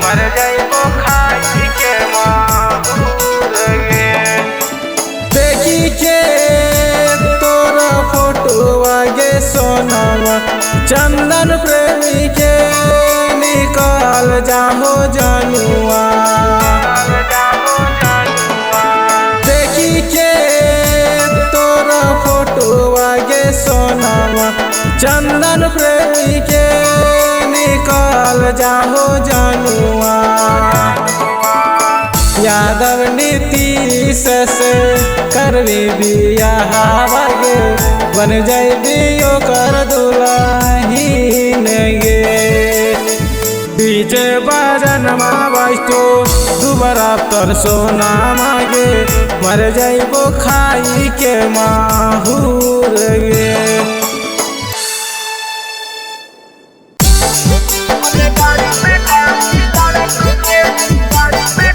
मर जाइबो खाई के माहूर गे। देखी के तोरा फोटो आगे सोनावा, चंदन प्रेमी के निकाल जाहो जानुआ। देखी के तोरा फोटो आगे सोनावा, चंदन प्रेमी के निकाल जाहो जानुआ। यादव नीतीश से करवी बियाह गे, बन जाइबी ओकर दुल्हन गे। डीजे बजनमा बजतो दुबारा तर सोना मागे, मर जाइबो खाई के माहूर गे। गाड़ी में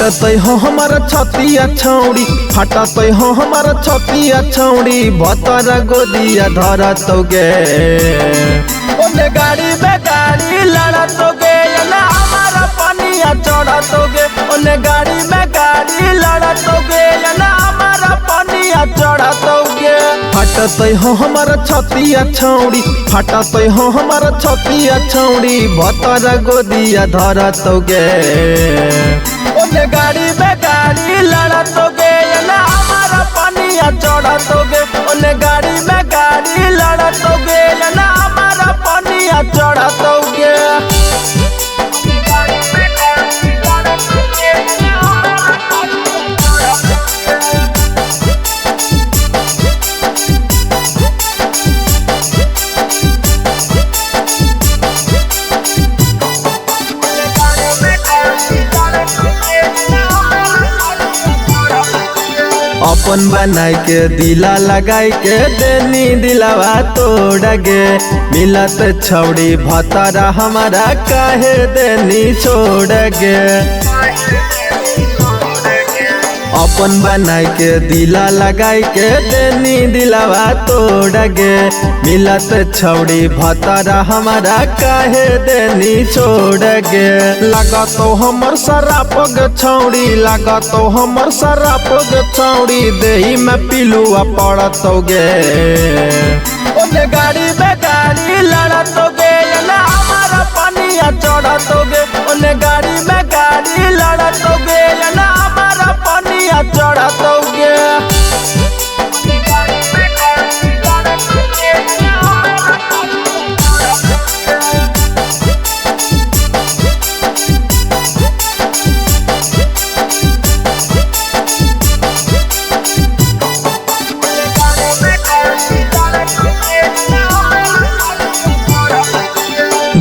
फटतै हो हमारा छतिया छौड़ी फटतै हो हमारा छतिया छौड़ी भतरा गोदिया धरतोगे ओने गाड़ी में गाड़ी लड़तोगे ना हमारा पनिया चढ़तोगे ओने गाड़ी में गाड़ी लड़तोगे ना हमारा पनिया चढ़तोगे फटतै हो हमारा छतिया छौड़ी फटतै हो हमारा छतिया छौड़ी भतरा गोदिया धरतोगे ओने गाड़ी में गाड़ी लड़तोगे ना हमारा पनिया चढ़तोगे ओने गाड़ी में गाड़ी लड़तोगे ना हमारा पनिया चढ़तोगे अपन बनाई के दिला लगाई के देनी दिलावा तोड़ गे मिलत छौड़ी भतरा हमारा काहे देनी छोड़ गे अपन बनाई के दिला लगाई के देनी दिलावा तोड़ गे मिलत छौड़ी भतरा हमारा काहे देनी छोड़ गे लागतो हमर शराब गे छौड़ी लागतो हमर शराब गे छौड़ी देही में पिलुआ पड़तोगे ओने गाड़ी में गाड़ी लड़तोगे ना हमारा पनिया चढ़तोगे ओने गाड़ी में गाड़ी लड़तोगे ना हमारा पनिया चढ़तोगे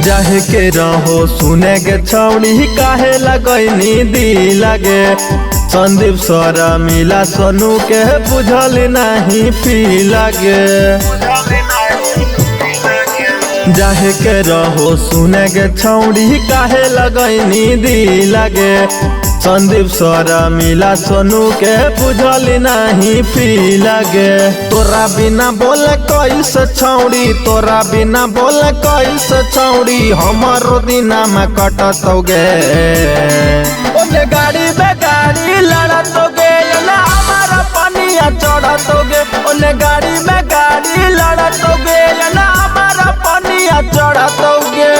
जाहे के रहो सुने के छौड़ी काहे लगैनी दी लगे संदीप सरा मिला सोनू के बुझल नहीं पी लगे जाहे के रहो सुने के छौड़ी काहे लगैनी दी लगे संदीप सरा मिला सोनू के बुझल नहीं पी लगे तोरा बिना बोले कैसे छौड़ी तोरा बिना बोले कैसे छौड़ी हमारो दिना में कटतोगे ओने गाड़ी में गाड़ी लड़तोगे ना हमारा पनिया चढ़तोगे ओने गाड़ी में गाड़ी लड़तोगे ना हमारा पनिया चढ़तोगे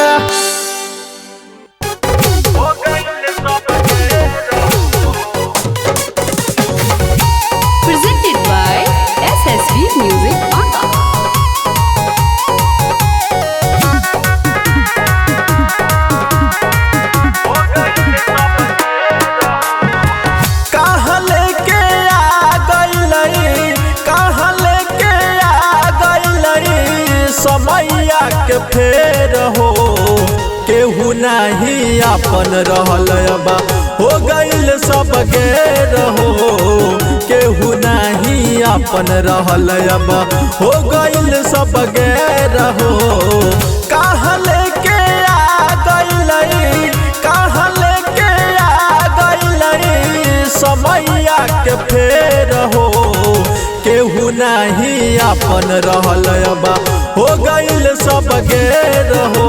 Presented by SSV Music Baka. कहाँ लेके आ गइलई कहाँ लेके आ गइलई समैया के फेर हो केहू नहीं अपन रहल बा हो गइल सब गेर हो केहू नहीं अपन रहल बा हो गइल सब गेर हो कहाँ लेके आ गइलई कहाँ लेके आ गइलई समैया के फेर हो केहू नहीं अपन रहल बा हो गइल सब गेर हो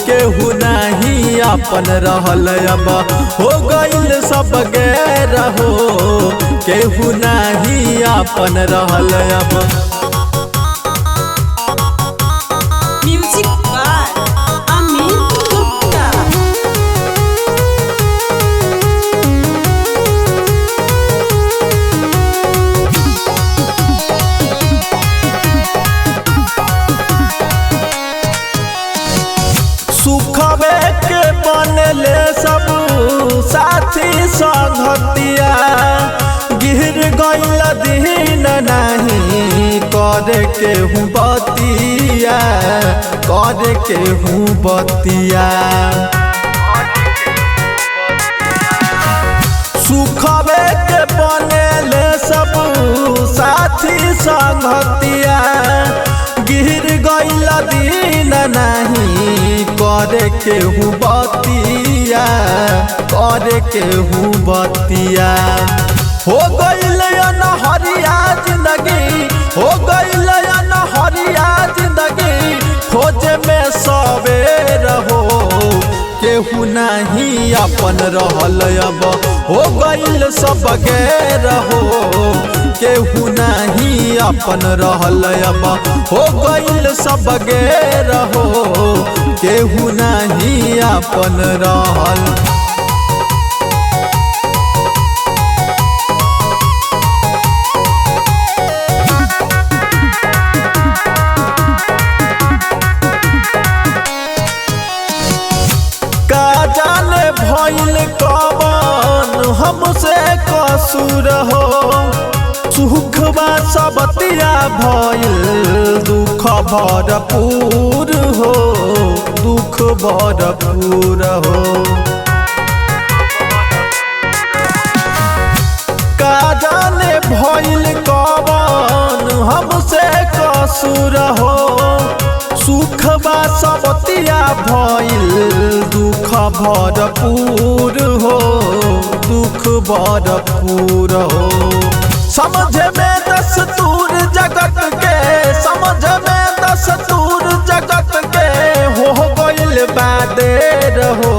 केहू नहीं अपन रहल बा हो गइल सब गेर हो केहू नहीं अपन रहल बा Music by Amit Gupta. सुखबे के बनले सब साथी संगतिया गिर गइल दिन नहीं करे के हूँ बतिया करे के हूँ बतिया सुखबे के बनले सब साथी संगतिया गिर गइल दिन नहीं करे के हूँ बतिया बतिया करे केहू बतिया हो गईल हरिया जिंदगी हो गईल हरिया जिंदगी खोज में सवेर हो केहू नहीं अपन रहल अब हो गईल सब गैर हो केहू नहीं अपन रहल अब हो गईल सब गैर हो केहू नहीं अपन रहल भइल कवन हमसे कसूर हो सुखबा सबतिया भइल दुख भरपूर हो दुख भरपूर हो का जाने भइल कवन हमसे कसूर हो सुखबा सबतिया भइल दुख भरपूर हो दुख भरपूर हो समझ में दस्तूर जगत के समझ में दस्तूर जगत के हो गइल बादेर हो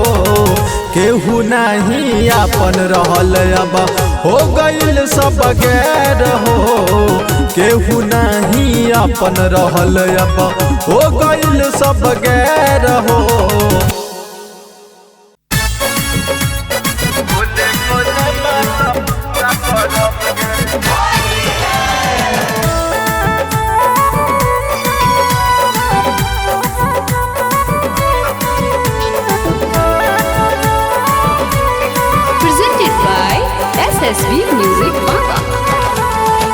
केहू नहीं अपन रहल अब हो गइल सब गैर हो केहू नहीं अपन रहल अब हो गइल सब गैर हो Presented by SSB Music Banga.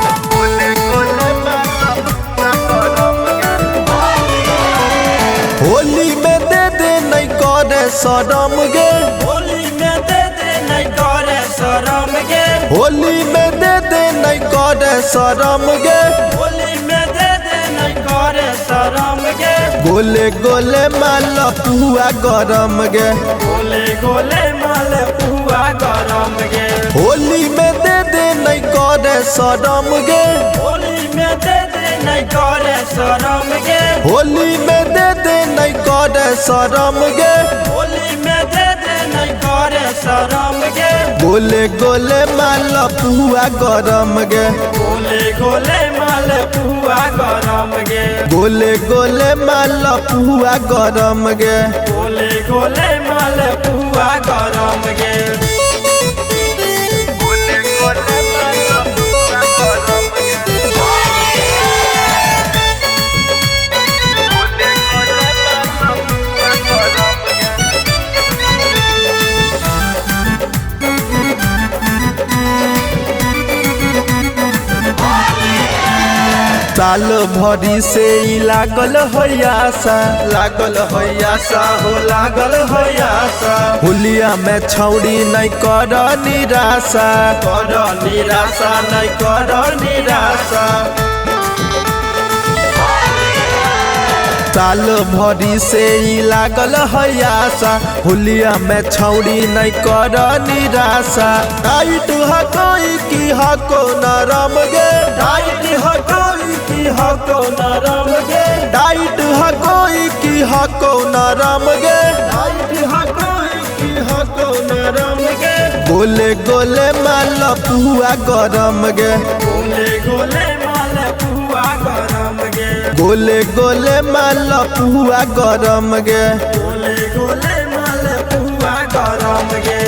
Holi में दे दे नहीं करे शरम गे होली में दे दे नहीं करे शरम गे होली में दे दे नहीं करे शरम गे होली में दे दे नहीं करे शरम गे गोले गोले माल पुआ गरम गे गोले गोले माल पुआ गरम गे होली में दे दे नहीं करे शरम गे होली में दे दे नहीं करे शरम गे होली में दे दे नहीं करे शरम गे होली में दे दे नहीं करे शरम गे गोले गोले माल पुआ गरम गे गोले गोले माल पुआ गरम गे गोले गोले माल पुआ गरम गे गोले गोले माल पुआ गरम गे साल भरी से ही लागल हैयासा हो लागल हैयासा होलिया में छौड़ी नहीं कर निराशा नहीं कर निराशा साल भरी से ही लागल हैयासा होलिया में छौड़ी नहीं कर निराशा टाइट हकोई की हको नरम गे टाइट हकोई की हको नरम गे टाइट हकोई की हको नरम गे टाइट हकोई की हको नरम गे गोले गोले माल पुआ गरम गे गोले गोले माल पुआ गरम गे गोले गोले माल पुआ गरम गे गोले गोले माल पुआ गरम गे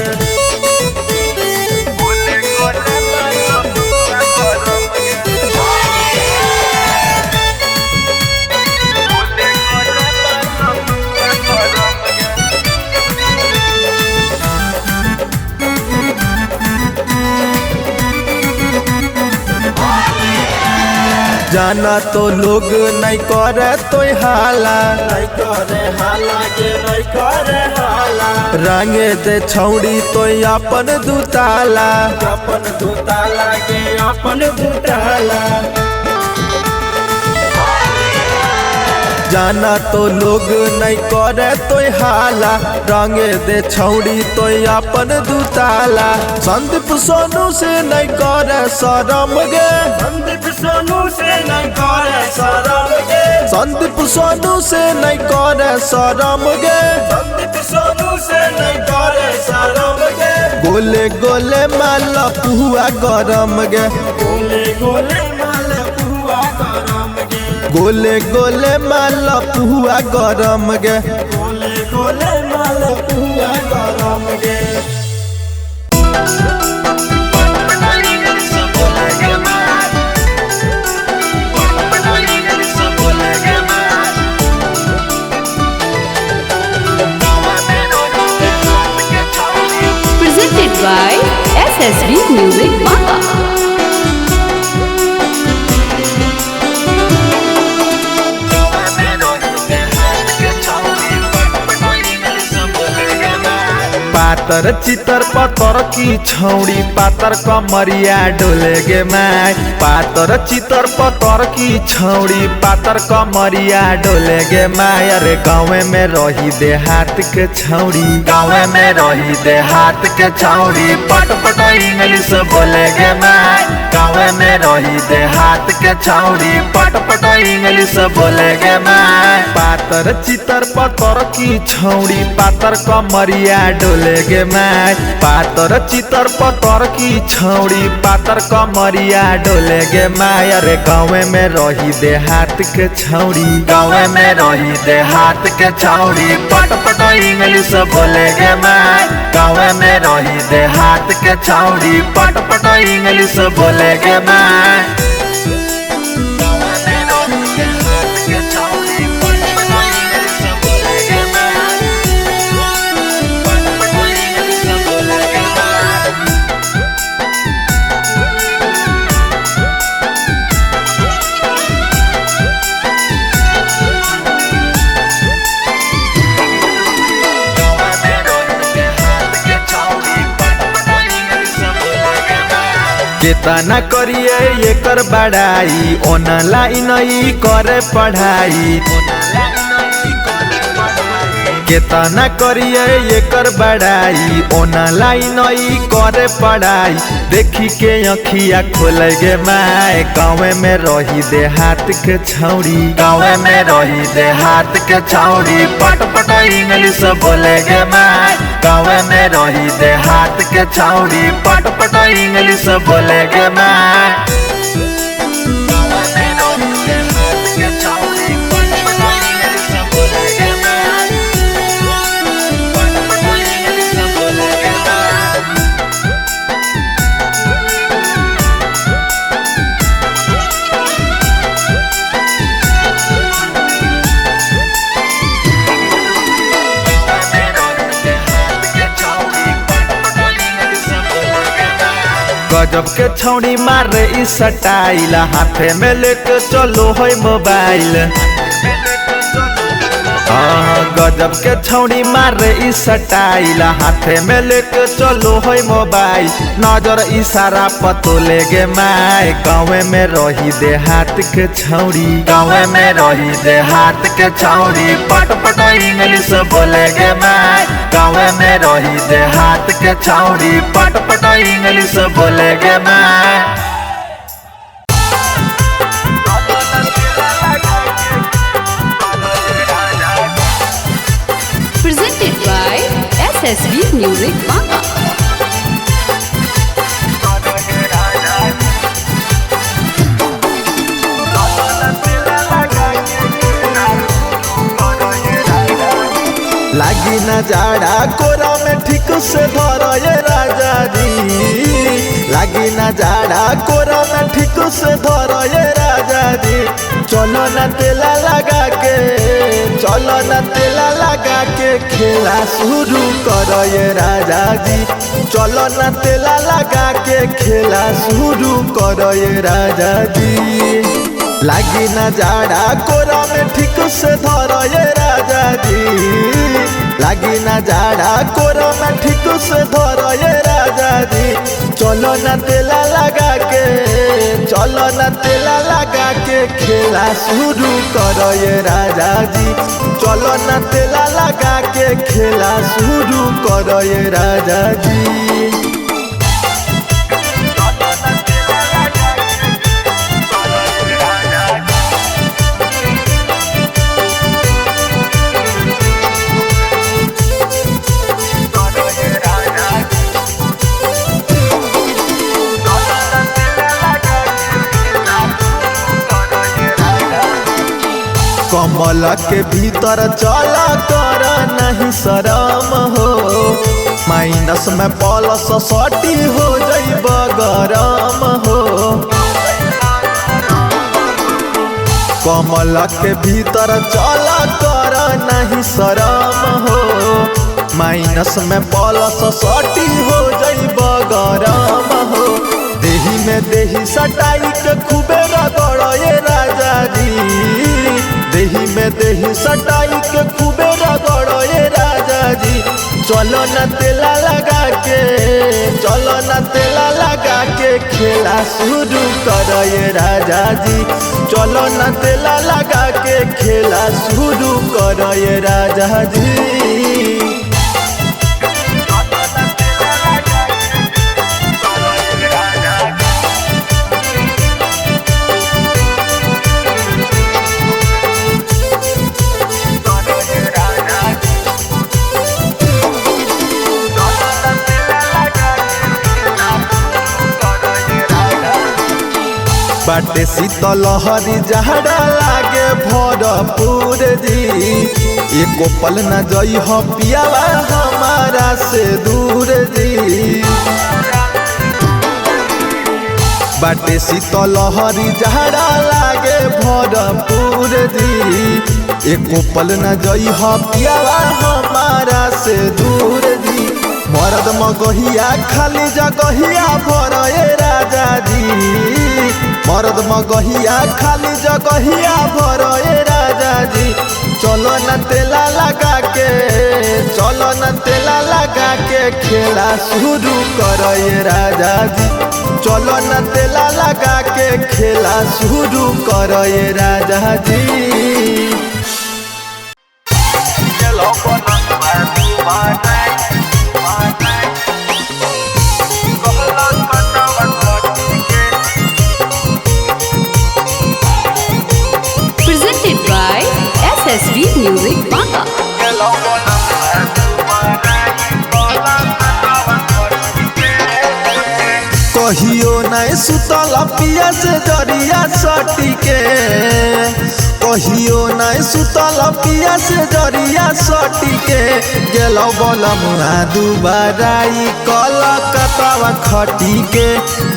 जाना तो लोग नहीं करे तो हाला नहीं करे हाला के नहीं करे हाला रंगे दे छौड़ी तो अपन दुताला अपन दुताला के अपन दुताला जाना तो लोग नहीं करे तो हाला, रंगे दे छौड़ी तो अपन दुताला। संदीप सोनू से नहीं करे शरम गे, संदीप सोनू से नहीं करे शरम गे, संदीप सोनू से नहीं करे शरम गे, संदीप सोनू से नहीं करे शरम गे। गोले गोले माल पुआ गरम गे, गोले गोले माल पुआ गरम गे, गोले गोले माल पुआ गरम गे। गोले गोले माल पुआ गरम गे। Presented by SSB Music Banga. पातर चितर पतर की छौड़ी पातर कमरिया डोले गे माय, पातर चितर पतर की छौड़ी पातर कमरिया डोले गे माय। अरे गाँव में रही देहात के छौड़ी, गाँव में रही देहात के छौड़ी पट पट इंग्लिश बोले गे माय, गाँव में रही देहात के छौड़ी पट पट इंग्लिश बोले गे माय। पातर चितर पतर की छौड़ी पातर कमरिया डोले गे माय, पातर चितर पतर की छौड़ी पातर कमरिया डोले गे माय। अरे गाँव में रही देहात के छौड़ी, गाँव में रही देहात के छौड़ी पट पट इंग्लिश बोले गे माय, गाँव में रही देहात के छौड़ी पट पट इंग्लिश बोले गे माय। केतना करिए एकर बड़ाई, ऑनलाइन ही करे पढ़ाई। केतना करिए एकर बड़ाई, ऑनलाइन ही करे पढ़ाई। देखी के अखिया खोले गे माय, गाँव में रही देहात के छौड़ी, गाँव में रही देहात के छौड़ी पट पट इंग्लिश बोले गे माय, गाँव में रही देहात के छौड़ी पट पट इंग्लिश बोले गे माय। गजब के छौड़ी मारे ई स्टाइल, हाथे में लेके चलो है मोबाइल। गजब के छौड़ी मारे ई स्टाइल, हाथे में लेके चलो है मोबाइल। नजर इशारा पतो ले गे माय, गाँव में रही देहात के छौड़ी, गाँव में रही देहात के छौड़ी पट पट इंग्लिश बोले गे माय, गाँव में रही देहात के छौड़ी पट पट इंग्लिश बोले गे माय। Presented by SSB Music Banga. लागी न जाड़ा कोरा में ठीक से धर ये राजा जी, लागी न जाड़ा कोरा में ठीक से धर ये राजा जी। चलो न तेला लगा के, चलो न तेला लगा के खेला शुरू कर ये राजा जी, चलो न तेला लगा के खेला शुरू कर ये राजा जी। लागी न जाड़ा कोरा में ठीक से धर ये राजा जी, लागी न जाड़ा कोरा में ठीक से धर ये राजा जी। चलो न तेला लगा के, चलो न तेला लगा के खेला शुरू करो ये राजा जी। चलो न तेला लगा के खेला शुरू करो ये राजा जी। कमल के भीतर चला कर नहीं शरम हो, माइनस में प्लस सटी हो जइब गरम हो। कमल के भीतर चला कर नहीं शरम हो, माइनस में प्लस सटी हो जइब गरम हो। देही में देही सटाई के खूबे रगड़ ये राजा जी। देही में देही सटाई के खूबे रगड़ ये राजा जी। चलो न तेला लगा के, चलो न तेला लगा के खेला शुरू कर ये राजा जी। चलो न तेला लगा के खेला शुरू कर ये राजा जी। बाटे शीतल लहरी जहरा लागे भरपूर जी। एको पल न जई हो पियावा हमारा से दूर जी। बाटे शीतल लहरी जहरा लागे भरपूर जी। एको पल न जई हो पियावा हमारा से दूर जी। मरद मगहिया खाली जगहिया भर ये राजा जी। मरद मगहिया खाली जगहिया भर ये राजा जी। चलो न तेला लगा के, चलो न तेला लगा के खेला शुरू कर ये राजा जी। चलो न तेला लगा के खेला शुरू कर ये राजा जी। Presented by SSB Music Banga. कहियो नहीं सुतल पिया से जरिया सटी के। कहियो नहीं सुतल पिया से जरिया सटी के। गेलो बोलम दुबाराई कलकत्ता खटी के।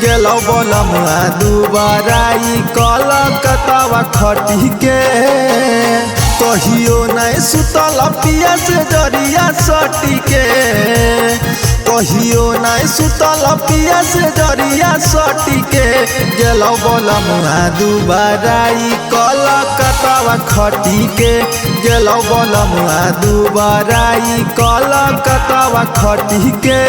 गेलो बोलम दुबाराई कलकत्ता खटी के। कहियो नहीं सुतल पिया से जरिया सटी के। कहियो नहीं सुतल पिया से जरिया सटी के। गेलो बोलम दुबाराई कलकत्ता खटी के। गेलो बोलम दुबाराई कलकत्ता खटी के।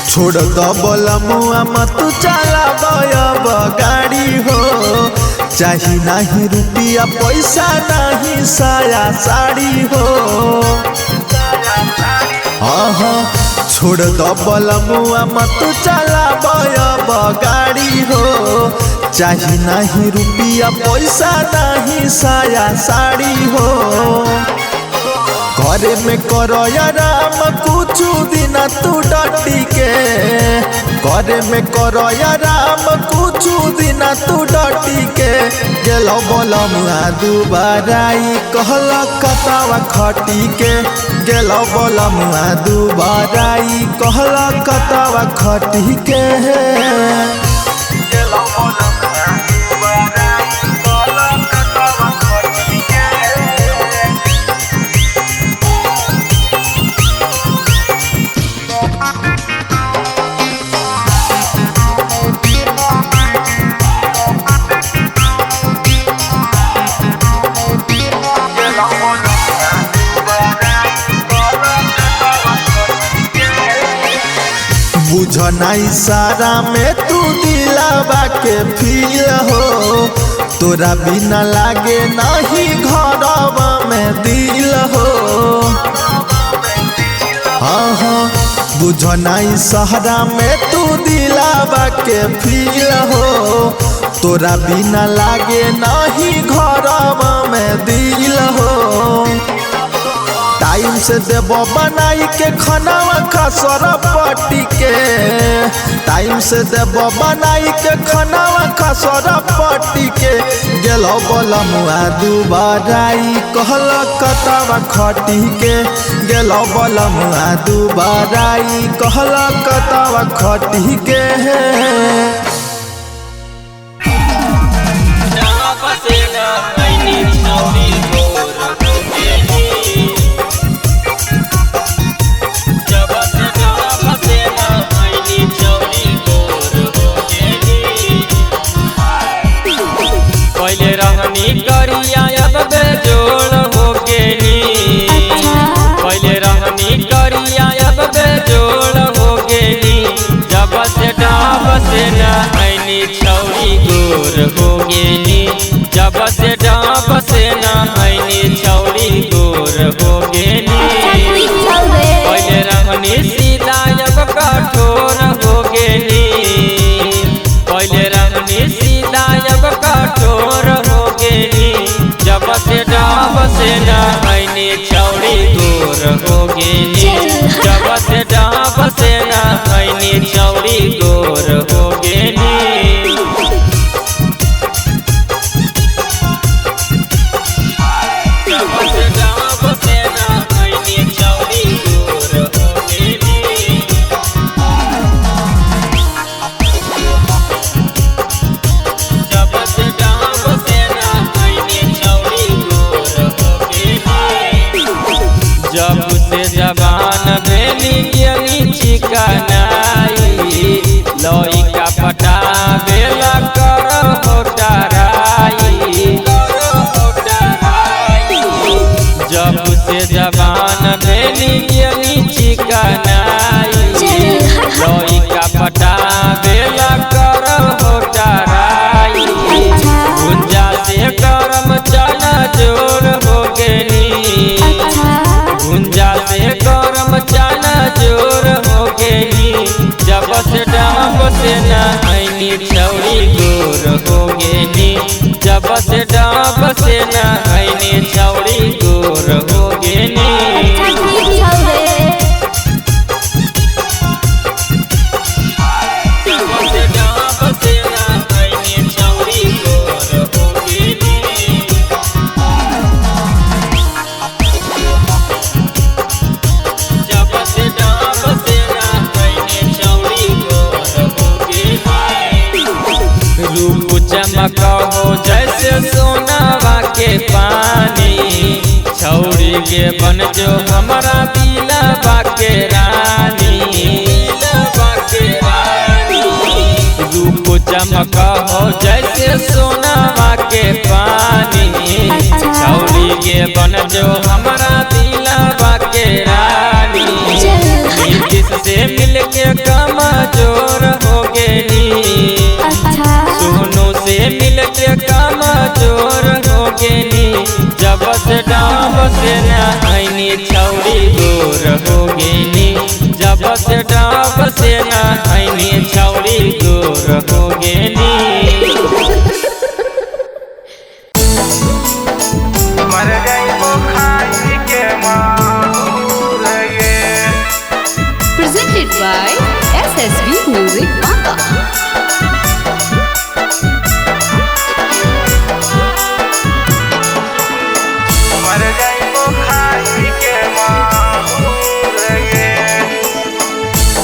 छोड़ दो बोलमुआ मत चलाब गाड़ी हो। चाही नहीं रुपया पैसा नहीं साया साड़ी हो। हाँ छोड़ दो बोलमुआ मत चलाब गाड़ी हो। चाही नहीं रुपया पैसा नहीं साया साड़ी हो। घरे में करो राम कुछ दिन तू डटी के। घरे में करो राम कुछ दिन तू डटी के। गेलो बोलम दुबाराई कलकत्ता खटी के। गेलो बोलम दुबाराई कलकत्ता खटी के। गेलो बोलम दुबाराई बुझना इशारा में तू दिलावा के फील हो, तोरा बिना लागे नहीं घरवा में दिल हो। हाँ हाँ बुझना इशारा में तू दिलावा के फील हो, तोरा बिना लागे नहीं घरवा में दिल हो। टाइम से देबो बनाई के खानावा खसर पट्टी के, टाइम से देबो बनाई के खानावा खसर पट्टी के। गेलो बलमुआ दुबाराई कहल कतावा खटी के, गेलो बलमुआ दुबाराई कहल कतावा खटी के। पहले रहनी करिया अब बेजोड़ हो गेली, पहले रहनी करिया अब बेजोड़ हो गेली। जब से डाब से नहैनी छौरी गोर हो गेली, जब से डाब से नहैनी छौरी गोर हो गेली। पहले रहनी सीधा अब कठोर हो गेली, पहले रहनी सीधा अब कठोर हो गेली। जब से डाब से नहैनी छौरी गोर हो गेली, जब से डाब से नहैनी छौरी गोर हो गेली। जब से डाब से नहैनी छौरी गोर हो गेली। जब से डाब से नहैनी छौरी गोर हो गेली। जब से जवान भेली गेली चिकनाई, लइका पटावेला कर होटराई। जब से जवान भेली गेली चिकनाई, लइका पटावेला कर होटराई। गुंजा से गरम चना जोर हो गेली, गुंजा से गरम चना जोर हो गेली। जब से डाब से नहैनी छौरी गोर हो गेली, जब से डाब से नहैनी छौरी गोर हो गेली। जब से डाब से नहैनी छौरी गोर हो गेली। जब से डाब से नहैनी छौरी गोर हो गेली। रूप चमक हो जैसे सोनावा के पानी, छौरी के बन जो हमारा दिलवा के रानी। रूप चमक हो जैसे सोनावा के पानी, छौरी के बन जो हमारा दिलवा के रानी। जिससे मिलके कमजोर हो गेली, सोनू से मिलके कमजोर हो गेली। जब से डाब से नहैनी छौरी गोर हो गेली, जब से डाब से नहैनी छौरी गोर हो गेली। मर जाइबो खाई के माहूर गे। Presented by SSB Music Baka. मर जाइबो खाई के माहूर गे।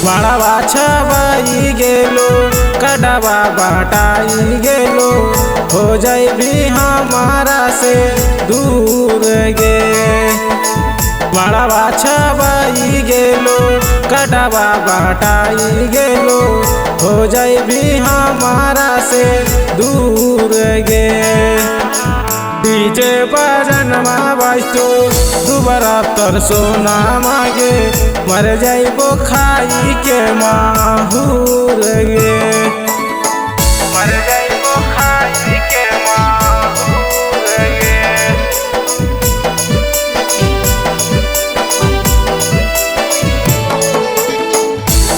बड़वा छवाई गेलो कड़वा बाटाई गेलो, हो जाई भी हमारा से दूर गे। बड़वा छवाई गेलो कड़वा बाटाई गेलो, हो जाई भी हमारा से दूर गे। डीजे बजनमा बजतो दुबारा तर सोना मागे मर जाइबो खाई के माहूर गे मर जाइबो खाई के माहूर गे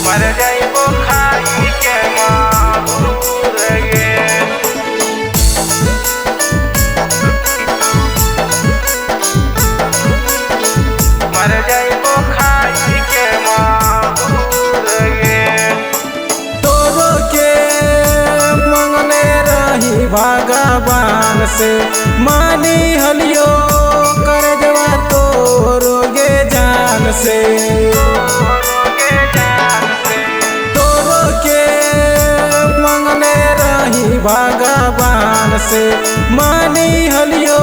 मर जाइबो खाई के माहूर गे मर जाइबो खाई के माहूर गे तोरो के मंगने रही भगवान से मानी हलियो कर जवा तोरो गे जान से तोरो के मंगने रही भगवान से मानी हलियो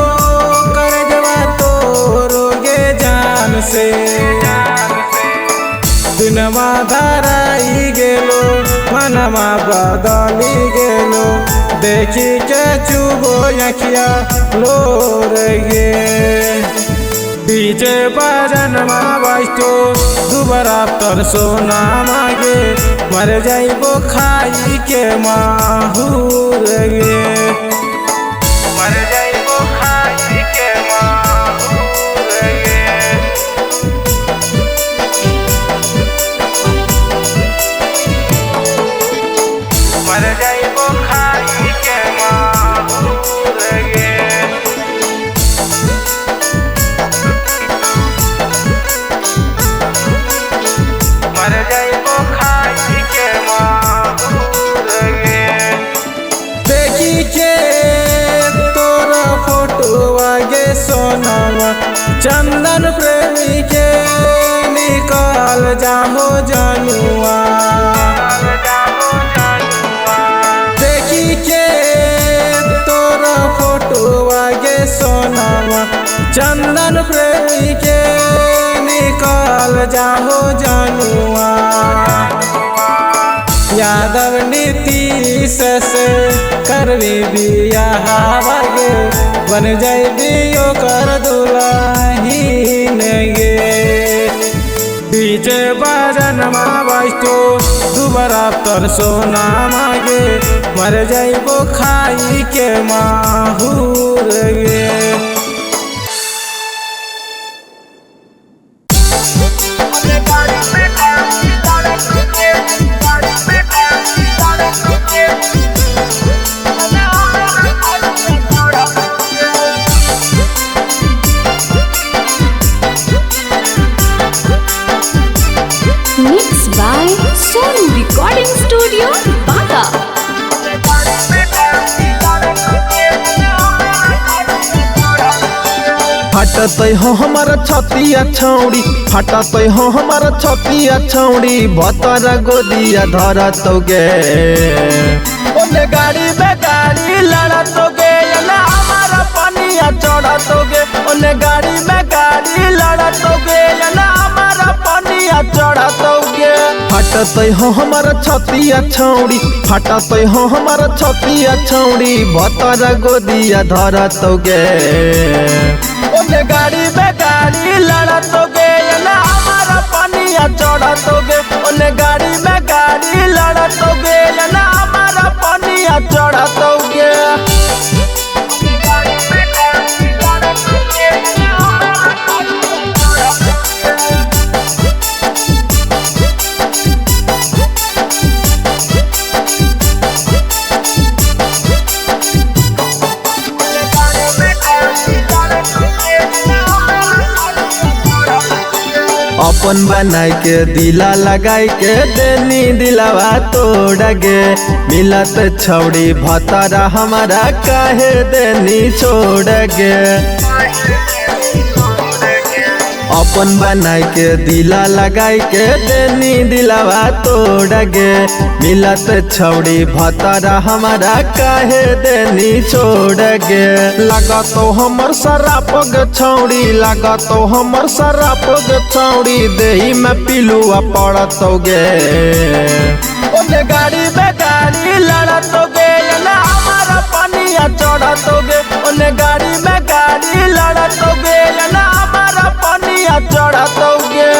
कर जवा तोरो गे जान से दिनमा धराई गेलो मनवा बदली गेलो देखी के चुबो अखिया लोर गे डीजे बजनमा बजतो दुबारा तर सोना मागे मर जाइबो खाई के माहूर गे मर जाइबो खाई के माहूर गे मर जाइबो खाई के माहूर गे मर जाइबो खाई के माहूर गे देखी के तोरा फोटो आगे सोनावा चंदन प्रेमी के निकाल जाहो जानुआ देखी के तोरा फोटो आगे सोनावा चंदन प्रेमी के निकाल जाहो जानुआ यादव नीतीश से करवी बियाह गे बन जाइबी ओकर दुल्हन गे डीजे बजनमा बजतो दुबारा तर सोना मागे मर जाइबो खाई के माहूर गे Mixed by Sonu Recording Studio, Baka. फटतै हो हमार छतिया छौड़ी फटतै हो हमार छतिया छौड़ी भतरा गोदिया धरतोगे ओने गाड़ी में गाड़ी लड़तोगे ना हमारा पनिया चढ़तोगे ओने गाड़ी में गाड़ी लड़तोगे ना हमारा पनिया चढ़तोगे फटतै हो हमार छतिया छौड़ी फटतै हो हमार छतिया छौड़ी भतरा गोदिया धरतोगे ओने गाड़ी में गाड़ी लड़तोगे ना हमारा पनिया चढ़तोगे ओने गाड़ी में गाड़ी लड़तोगे ना हमारा पनिया चढ़तोगे अपन बनाई के दिला लगाई के देनी दिलावा तोड़ गे मिलत छौड़ी भतरा हमारा काहे देनी छोड़ गे अपन बनाई के दिला लगाई के देनी दिलावा तोड़ गे मिलत छौड़ी भतरा हमारा काहे देनी छोड़ गे लागतो हमर शराब गे छौड़ी लागतो हमर शराब गे छौड़ी देही में पिलुआ पड़तोगे ओने गाड़ी में गाड़ी लड़तोगे ना हमारा पनिया चढ़तोगे ओने गाड़ी में गाड़ी लड़तोगे ना हमारा पनिया चढ़तोगे।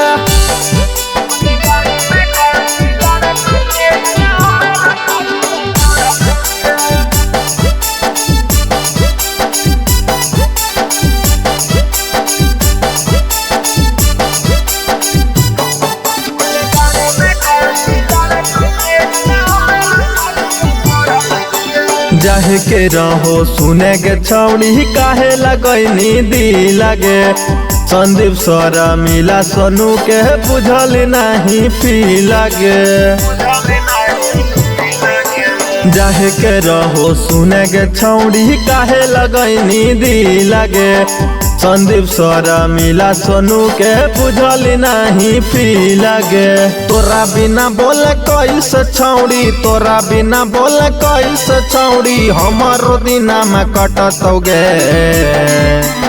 जाहे के रहो सुने के छौड़ी काहे लगैनी दी लगे। संदीप सरा मिला सोनू के बुझल नहीं पी लगे। जाहे के रहो सुने के छौड़ी काहे लगैनी दी लगे। संदीप सरा मिला सोनू के बुझल नहीं पी लगे। तोरा बिना बोले कैसे छौड़ी, तोरा बिना बोले कैसे छौड़ी हमारो दिना में कटतोगे।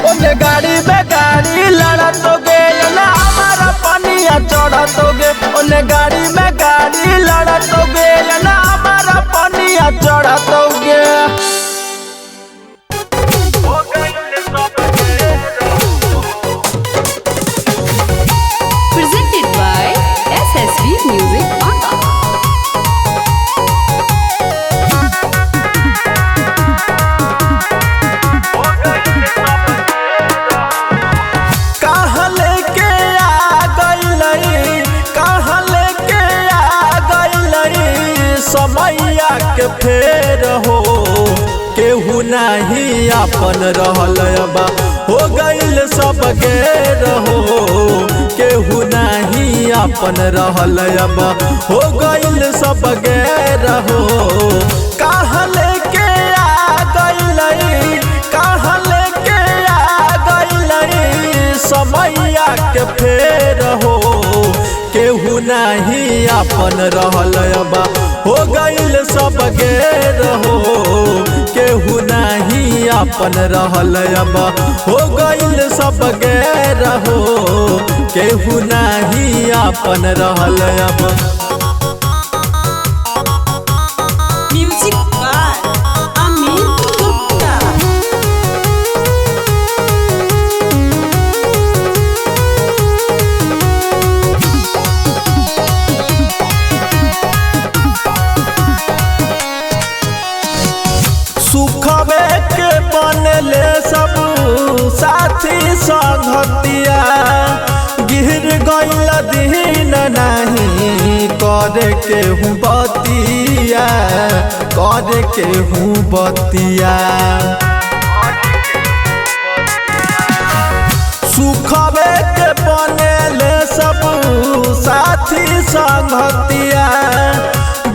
ओने गाड़ी में गाड़ी लड़तोगे ना हमारा पनिया चढ़तोगे। ओने गाड़ी में गाड़ी लड़तोगे ना हमारा पनिया चढ़तोगे। Presented by SSB Music Baka. कहाँ लेके आ गइलई, कहाँ लेके आ गइलई समैया के फेर हो। केहू नहीं अपन रहल बा हो गइल सब गेर हो। केहू नहीं अपन रहल बा हो गइल सब गेर हो। कहाँ लेके आ गइलई, कहाँ लेके आ गइलई समैया के फेर हो। केहू नहीं अपन रहल बा हो गइल सब गेर हो। केहू नहीं अपन रहल बा हो गइल सब गेर हो। केहू नहीं अपन रहल बा। Music by Amit Gupta. सुखवे के बनले सब साथी संगतिया। गिर गइल दिन नहीं करे के हूँ बतिया, करे के हूँ बतिया। सुखवे के बनले सब साथी संगतिया।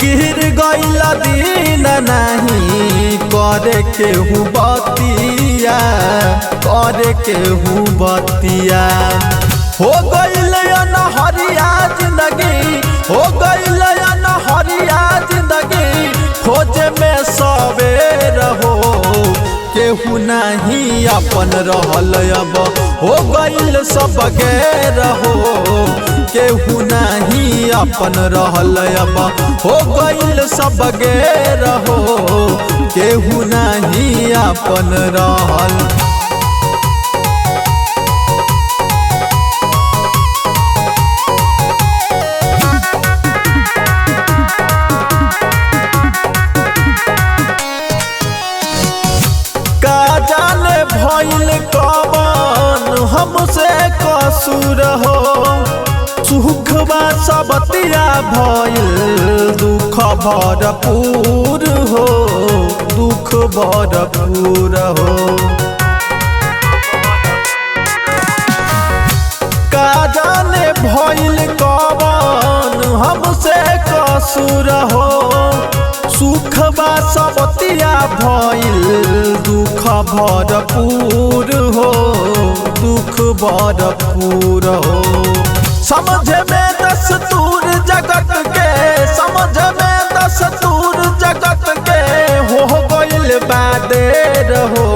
गिर गइल दिन नहीं करे के हूँ बतिया, करे के हूँ बतिया। हो गइल अनहरिया जिंदगी, हो गइल अनहरिया जिंदगी खोज में सवेर हो। केहू नहीं अपन रहल अब हो गइल सब गेर हो। केहू नहीं अपन रहल अब हो गइल सब गेर हो। केहू नहीं अपन रहल। का जाने भइल कवन हमसे कसूर हो। सुखबा सबतिया भइल दुख भरपूर हो, दुख भरपूर हो। का जाने भइल कवन हमसे कसूर हो। सुखबा सबतिया भइल दुख भरपूर हो, दुख भरपूर हो। समझ में दस्तूर जगत के, समझ में दस्तूर जगत के हो गइल बादेर हो।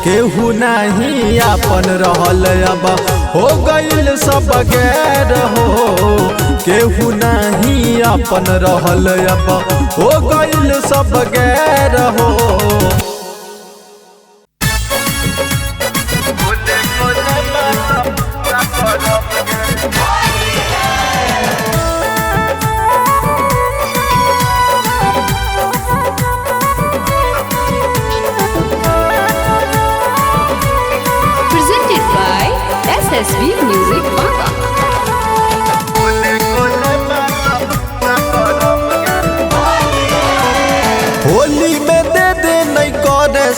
केहू नहीं अपन रहल अब हो गइल सब गैर हो। केहू नहीं अपन रहल अब हो गइल सब गैर हो।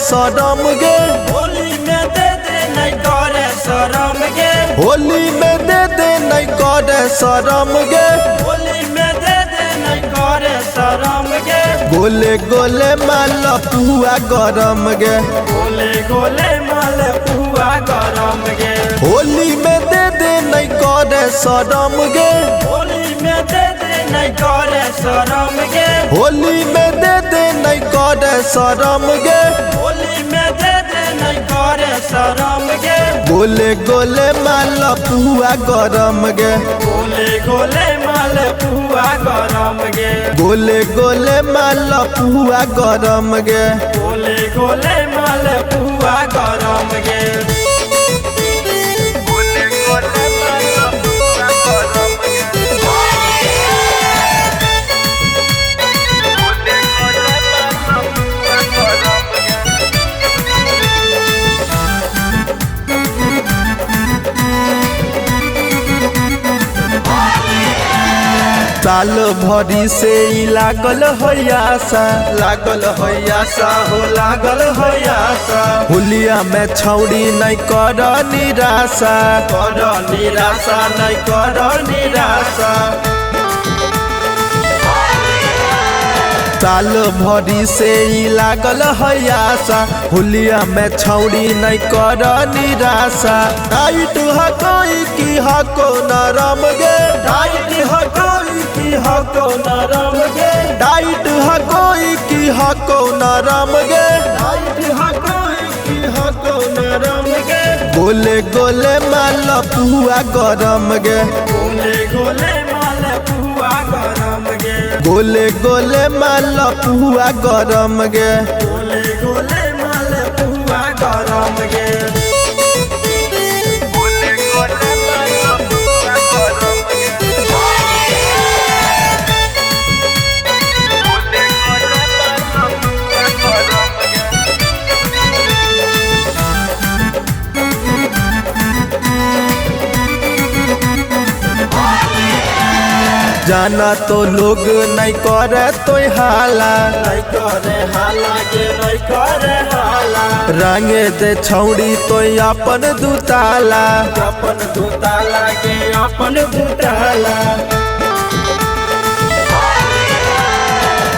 शरम गे, होली में दे दे नहीं करे शरम गे, होली में दे दे नहीं करे शरम गे, होली में दे दे नहीं करे शरम गे, गोले गोले माल पुआ गरम गे, गोले गोले माल पुआ गरम गे, होली में दे दे नहीं करे शरम गे, होली में दे दे नहीं करे शरम गे, होली में दे दे नहीं करे शरम गे, होली में दे दे नहीं करे शरम गे, गोले गोले माल पुआ गरम गे, गोले गोले माल पुआ गरम गे, गोले गोले माल पुआ गरम गे, गोले गोले माल पुआ गरम गे, गोले गोले माल पुआ गरम गे, गोले गोले माल पुआ गरम गे। साल भरी से ई लागल है आशा, लागल है आशा हो लागल है आशा, होलिया में छौड़ी नहीं कर निराशा, कर निराशा नहीं कर निराशा, साल भरी से ई लागल है आशा, होलिया में छौड़ी नहीं कर निराशा, टाइट है कोई की हको नरम गे, टाइट है कोई की हको नरम गे, टाइट है कोई की हको नरम गे, टाइट है कोई की हको नरम गे, गोले गोले माल पुआ गरम गे, गोले गोले माल पुआ गरम गे, गोले गोले माल पुआ गरम गे, गोले गोले माल पुआ गरम गे, गोले गोले माल पुआ गरम गे, गोले गोले माल पुआ गरम गे। जाना तो लोग नहीं करे तो हाला, नहीं करे हाला गे नहीं करे हाला, रंगे दे छौड़ी तो अपन दुताला, अपन दुताला गे अपन दुताला,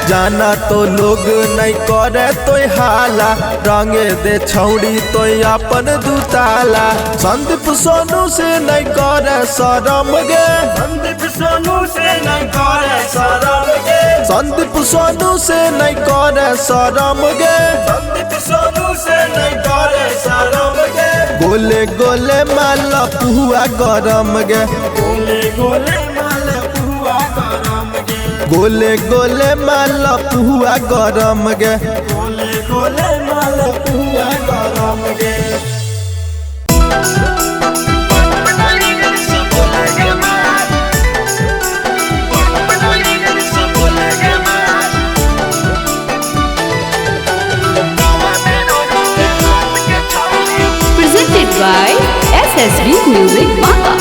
जाना तो लोग नहीं करे तो हाला, रंगे दे छौड़ी तो अपन दुताला, संदीप सोनू से नहीं करे शरम गे, संदीप सोनू से नहीं करे शरम गे, संदीप सोनू से नहीं करे शरम गे, संदीप सोनू से नहीं करे शरम गे, गोले गोले माल पुआ गरम गे, गोले गोले माल पुआ गरम गे, गोले गोले माल पुआ गरम गे, गोले गोले माल पुआ गरम गे। Presented by SSB Music Manga.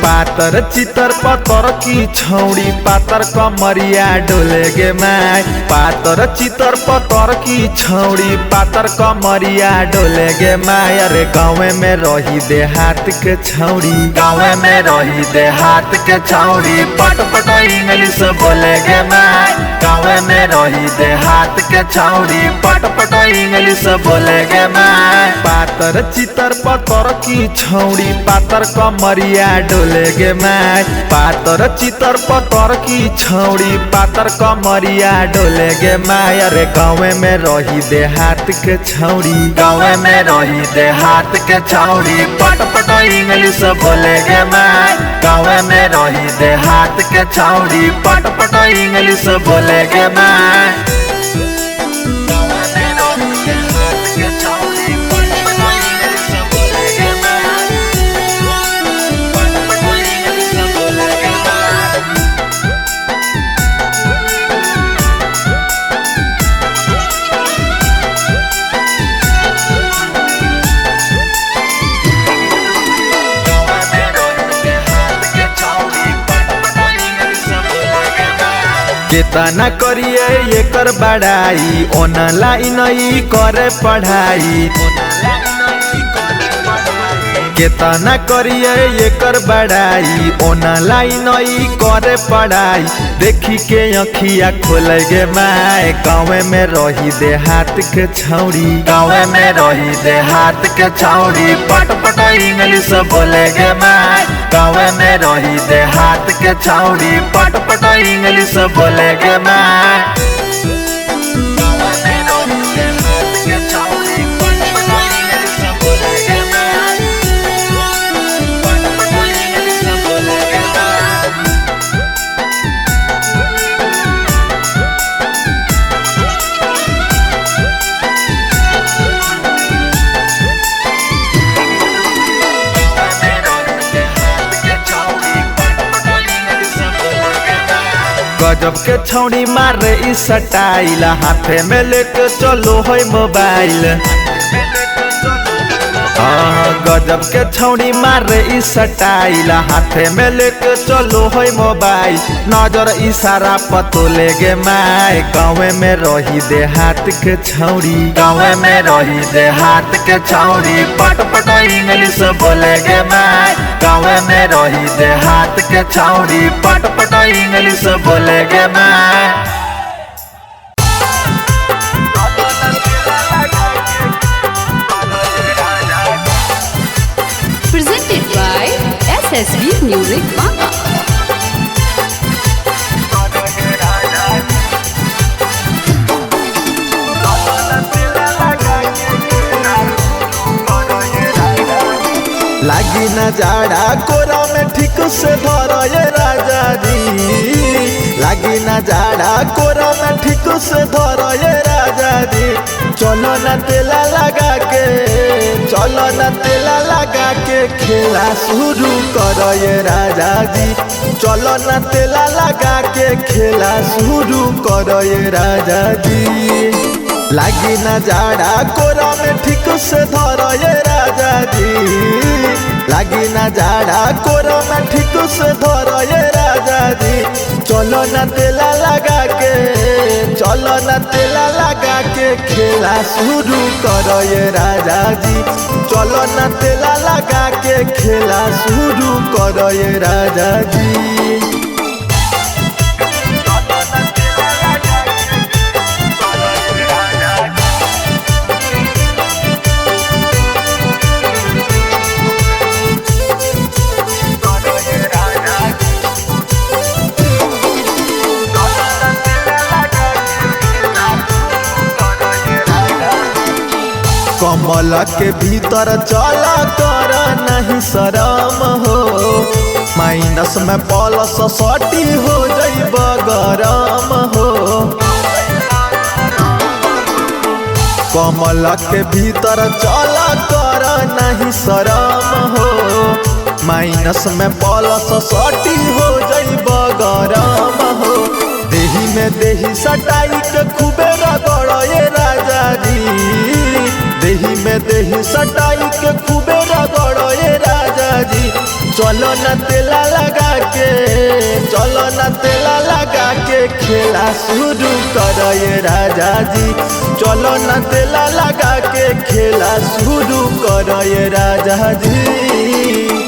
पातर चितर पतर की छौड़ी पातर कमरिया डोले गे माय, पातर चितर पतर की छौड़ी पातर कमरिया डोले गे माय, अरे गाँव में रही देहात के छौड़ी, गाँव में रही देहात के छौड़ी पट पट इंग्लिश बोले गे माय, गाँव में रही देहात के छौड़ी पट पट इंग्लिश बोले गे माय, पातर चितर पतर की छौड़ी पातर कमरिया डोले गे माय, पातर चितर पतर की छौड़ी पातर कमरिया डोले गे माय, अरे गाँव में रही देहात के छौड़ी, गाँव में रही देहात के छौड़ी पट पट इंग्लिश बोले गे माय, गाँव में रही देहात के छौड़ी पट पट इंग्लिश बोले गे माय। केतना करिए एकर बड़ाई ऑनलाइन ही करे पढ़ाई केतना करिए एकर बड़ाई ऑनलाइन ही करे पढ़ाई देखी के अखिया खोले गे माय गाँव में रही देहात के छौड़ी गाँव में रही देहात के छौड़ी पट पट इंग्लिश बोले गे माय गाँव में रही देहात के छौड़ी पट पट इंग्लिश बोले गे माय गजब के छौड़ी मारे ई स्टाइल हाथे में लेके चलो है मोबाइल गजब के छौड़ी मारे ई स्टाइल हाथे में लेके चलो है मोबाइल नजर इशारा पतो लेगे माय गाँव में रही देहात के छौड़ी गाँव में रही देहात के छौड़ी पट पट इंग्लिश बोलेगे माय गाँव में रही देहात के छौड़ी पट पट इंग्लिश बोलेगे माय Presented by SSB Music Banga. लागी न जाड़ा कोरा में ठीक से धरो ये राजा जी लागी न जाड़ा कोरा में ठीक से धरो ये राजा जी चलो न तेला लगा के चलो न तेला लगा के खेला शुरू करो ये राजा जी चलो न तेला लगा के खेला शुरू करो ये राजा जी लागी न जाड़ा कोरा में ठीक से धरो ये राजा जी लागी न जाड़ा कोरा में ठीक से धरो ये राजा जी चलो न तेला लगा के चलो न तेला लगा के खेला शुरू करो ये राजा जी चलो न तेला लगा के खेला शुरू करो ये राजा जी कमल के भीतर चला कर नहीं शरम हो माइनस में प्लस सटी हो जइब गरम हो कमल के भीतर चला कर नहीं शरम हो माइनस में प्लस सटी हो जइब गरम हो देही में देही सटाई के खूबे रगड़ ये राजा जी देही में देही सटाई के खूबे रगड़ो ये राजा जी चलो न तेला लगा के चलो न तेला लगा के खेला शुरू करो ये राजा जी चलो न तेला लगा के खेला शुरू करो ये राजा जी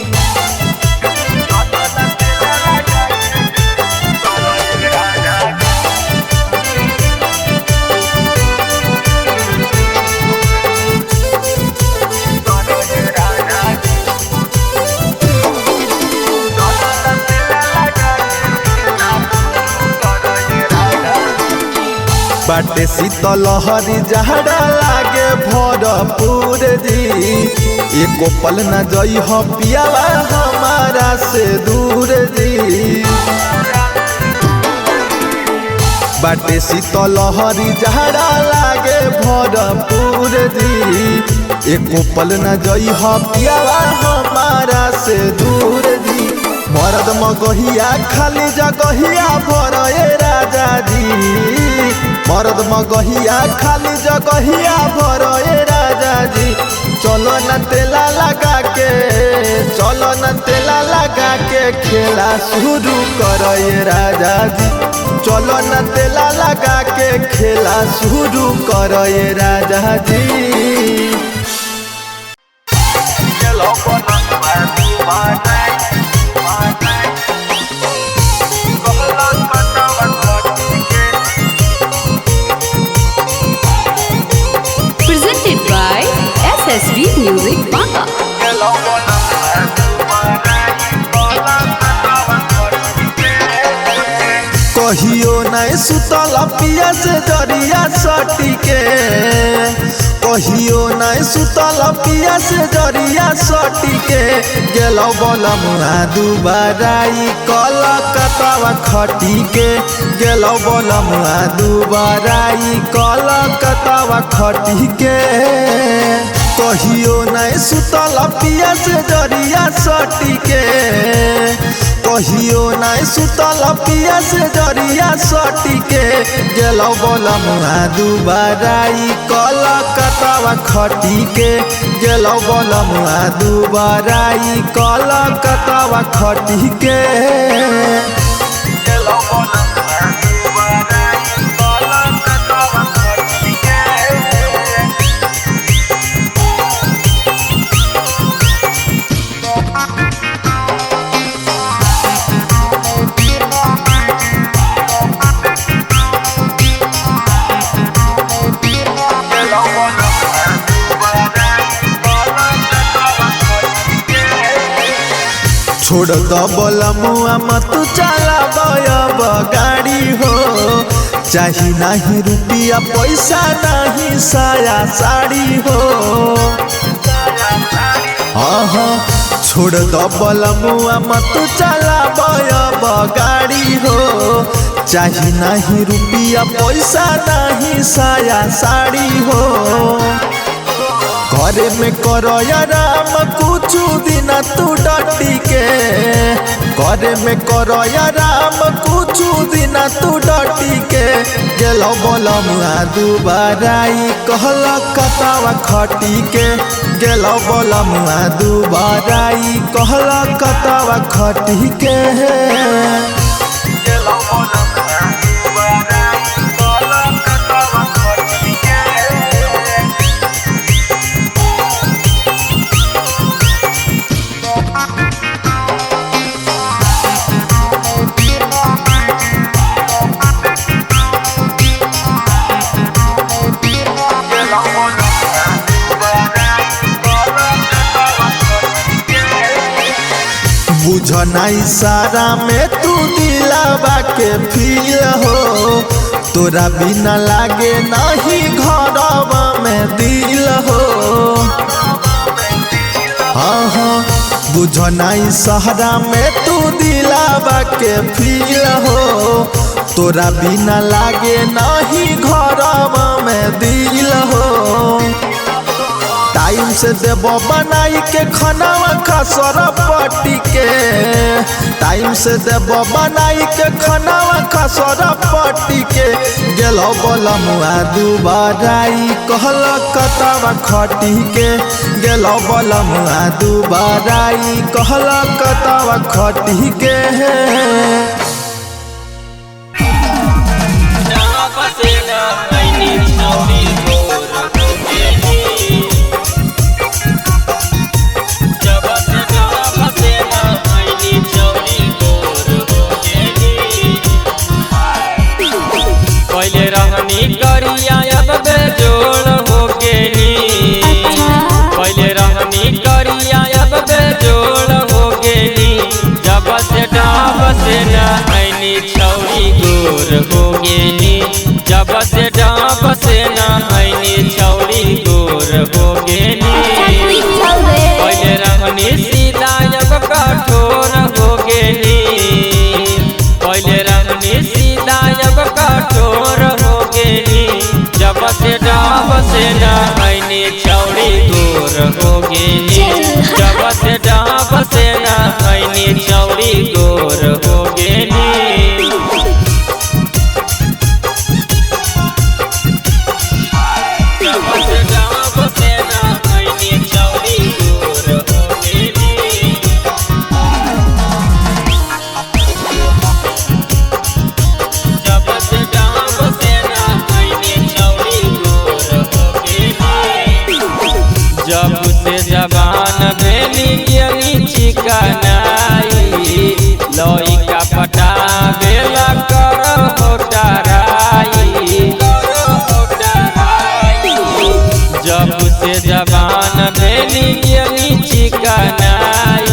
बाटे शीतल हरी जहरा लागे भरपूर जी एको पल न जई हो पियावा हमारा से दूर जी बाटे शीतल हरी जहरा लागे भरपूर जी एको पल न जई हो पियावा हमारा से दूर जी मरद मगहिया खाली जगहिया भर ये राजा जी मरद मगहिया खाली जगहिया भर ये राजा जी चलो न तेला लगा के, चलो न तेला लगा के खेला शुरू करो ये राजा जी। चलो न तेला लगा के खेला शुरू करो ये राजा जी। Presented by SSB Music Baka. कहियो नहीं सुतल पिया से जरिया सटी के, कहियो नहीं सुतल पिया से जरिया सटी के गेलो बलमुआ दुबाराई कलकत्ता खटी के, गेलो बलमुआ दुबाराई कलकत्ता खटी के। कहियो नहीं सुतल पिया से जरिया सटी के, कहियो नहीं सुतल पिया से जरिया सटी के गेलो बलमुआ दुबाराई कलकत्ता खटी के, गेलो बलमुआ दुबाराई कलकत्ता खटी के। छोड़ दो बलमुआ मत चलाब गाड़ी हो, चाही नहीं रुपया पैसा नहीं साया साड़ी हो। हाँ छोड़ दो बलमुआ मत चलाब गाड़ी हो, चाही नहीं रुपया पैसा नहीं साया साड़ी हो। घरे में करो आराम कुछ दिन तू डटी के, घरे में करो आराम कुछ दिन तू डटी के गेलो बलमुआ दुबाराई कलकत्ता खटी के, गेलो बलमुआ दुबाराई कलकत्ता खटी के। बुझना इशारा में तू दिलावा के फील हो, तोरा बिना लागे नहीं घरवा में दिल हो। हाँ बुझना इशारा में तू दिलावा के फील हो, तोरा बिना लागे नहीं घरवा में दिल हो। टाइम से देबो बनाई के खानावा खसर पटी के, टाइम से देबो बनाई के खानावा खसर पटी के गेलो बलमुआ दुबाराई कलकत्ता खटी के, गेलो बलमुआ दुबाराई कलकत्ता खटी के। करिया अब बेजोड़ हो गेली, पहले रहनी करिया अब बेजोड़ हो गेली, जब से डाब से न आईनी छौरी गोर हो गेली, जब से डाब से न आईनी छौरी गोर हो गेली। पहले रहनी सीधा अब कठोर हो गेली, पहले रहनी सीधा अब कठोर हो गेली, जब से डाब से न आईनी छौरी गोर हो गेली, जब से डाब से न आईनी छौरी गोर हो गेली। जब से डाब से न आईनी से जबान भेली गेली चिकनाई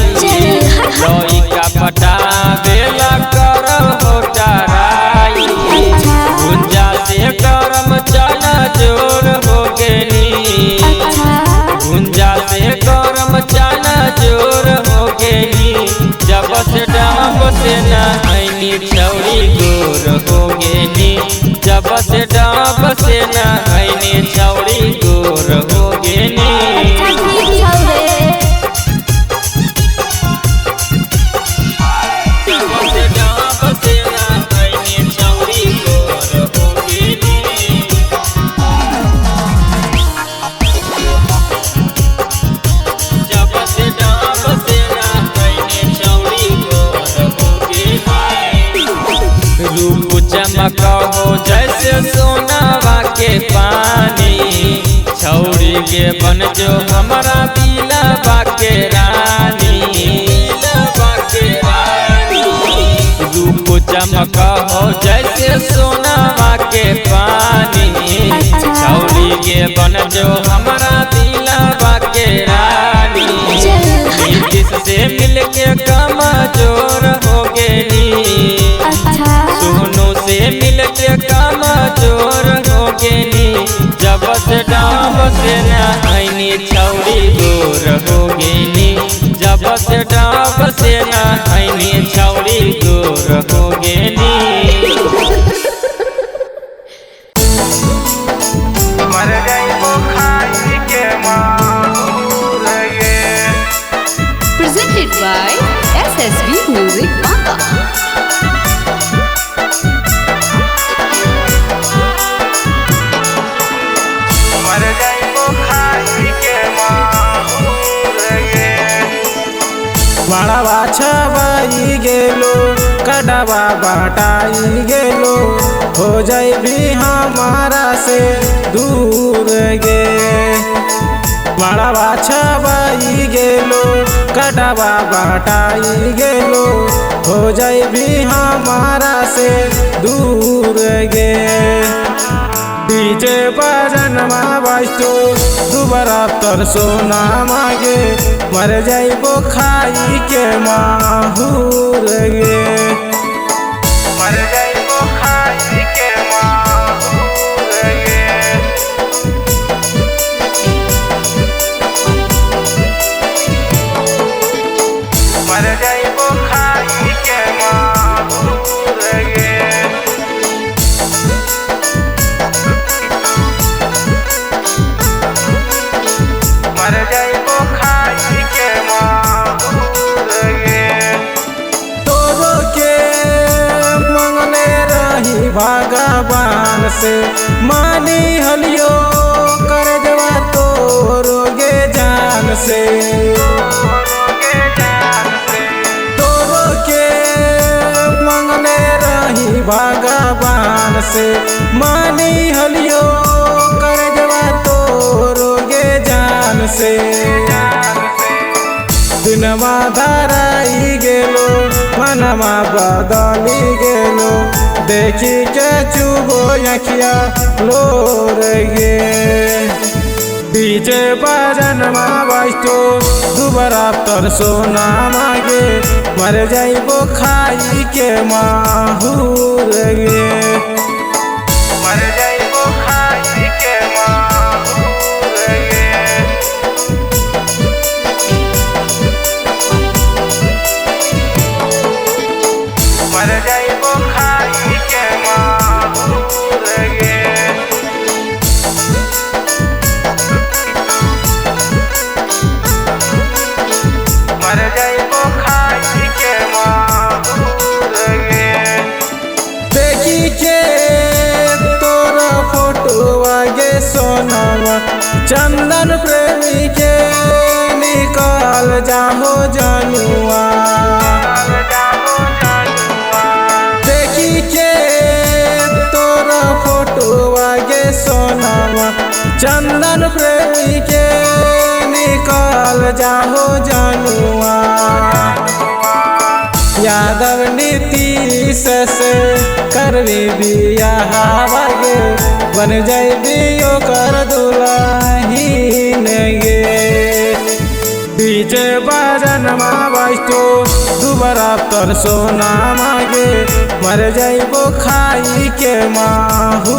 लोई का पटा बेला कर होटराई गुंजा से गरम चना जोर हो गेली गुंजा से गरम चना जोर हो गेली जब से डाब से नहैनी छौरी गोर हो गेली जब से डाब से नहैनी छौरी गोर हो गेली चमक हो जैसे सोनावा के पानी छौरी के बन जो हमारा दिलवा के रानी रूप चमक हो जैसे सोनावा के पानी छौरी के बन जो हमारा दिलवा के रानी किससे मिलके कमजोर हो गेली सोनू से मिलके कमजोर हो गेली जब से डाब से नहैनी छौरी गोर हो गेली जब से डाब से नहैनी छौरी गोर हो गेली Presented by SSB Music Banda. बड़वा छवाई गेलो कड़वा बटाई गेलो हो जाई भी हमारा से दूर गे बड़वा छवाई गेलो कड़वा बटाई गेलो हो जाई भी हमारा से दूर गे डीजे बजन वास्तो दुबारा तर सोना मागे मर जाइबो खाई के माहूर गे मर जाइबो खाई के माहूर गे मर जाइबो खाई के माहूर गे मर जाइबो खाई के माहूर गे तोरो के मंगने रही भगवान से मानी हलियो कर जवा तोरो गे जान से तोरो के मंगने रही भगवान से मानी हलियो कर जवा तोरो गे जान से दिनमा धराई गेलो मनवा बदली गेलो देखी के चुबो अखिया लोर गे डीजे बजनमा वास्तो दुबारा तर सोना मागे मर जाइबो खाई के माहूर गे मर जाइबो खाई के माहूर गे मर जाइबो खाई के माहूर गे मर जाइबो खाई के माहूर गे देखी के तोरा फोटो आगे सोनावा चंदन प्रेमी के निकाल जाहो जनुआ देखी के तोरा फोटो आगे सोनावा चंदन प्रेमी के निकाल जाहो जनुआ यादव नीतीश से करवी बियाह गे बन जाइबी ओकर दुल्हीन डीजे बाजन बाजतो दुबारा तर सोना मागे मर जाइबो खाई के माहू।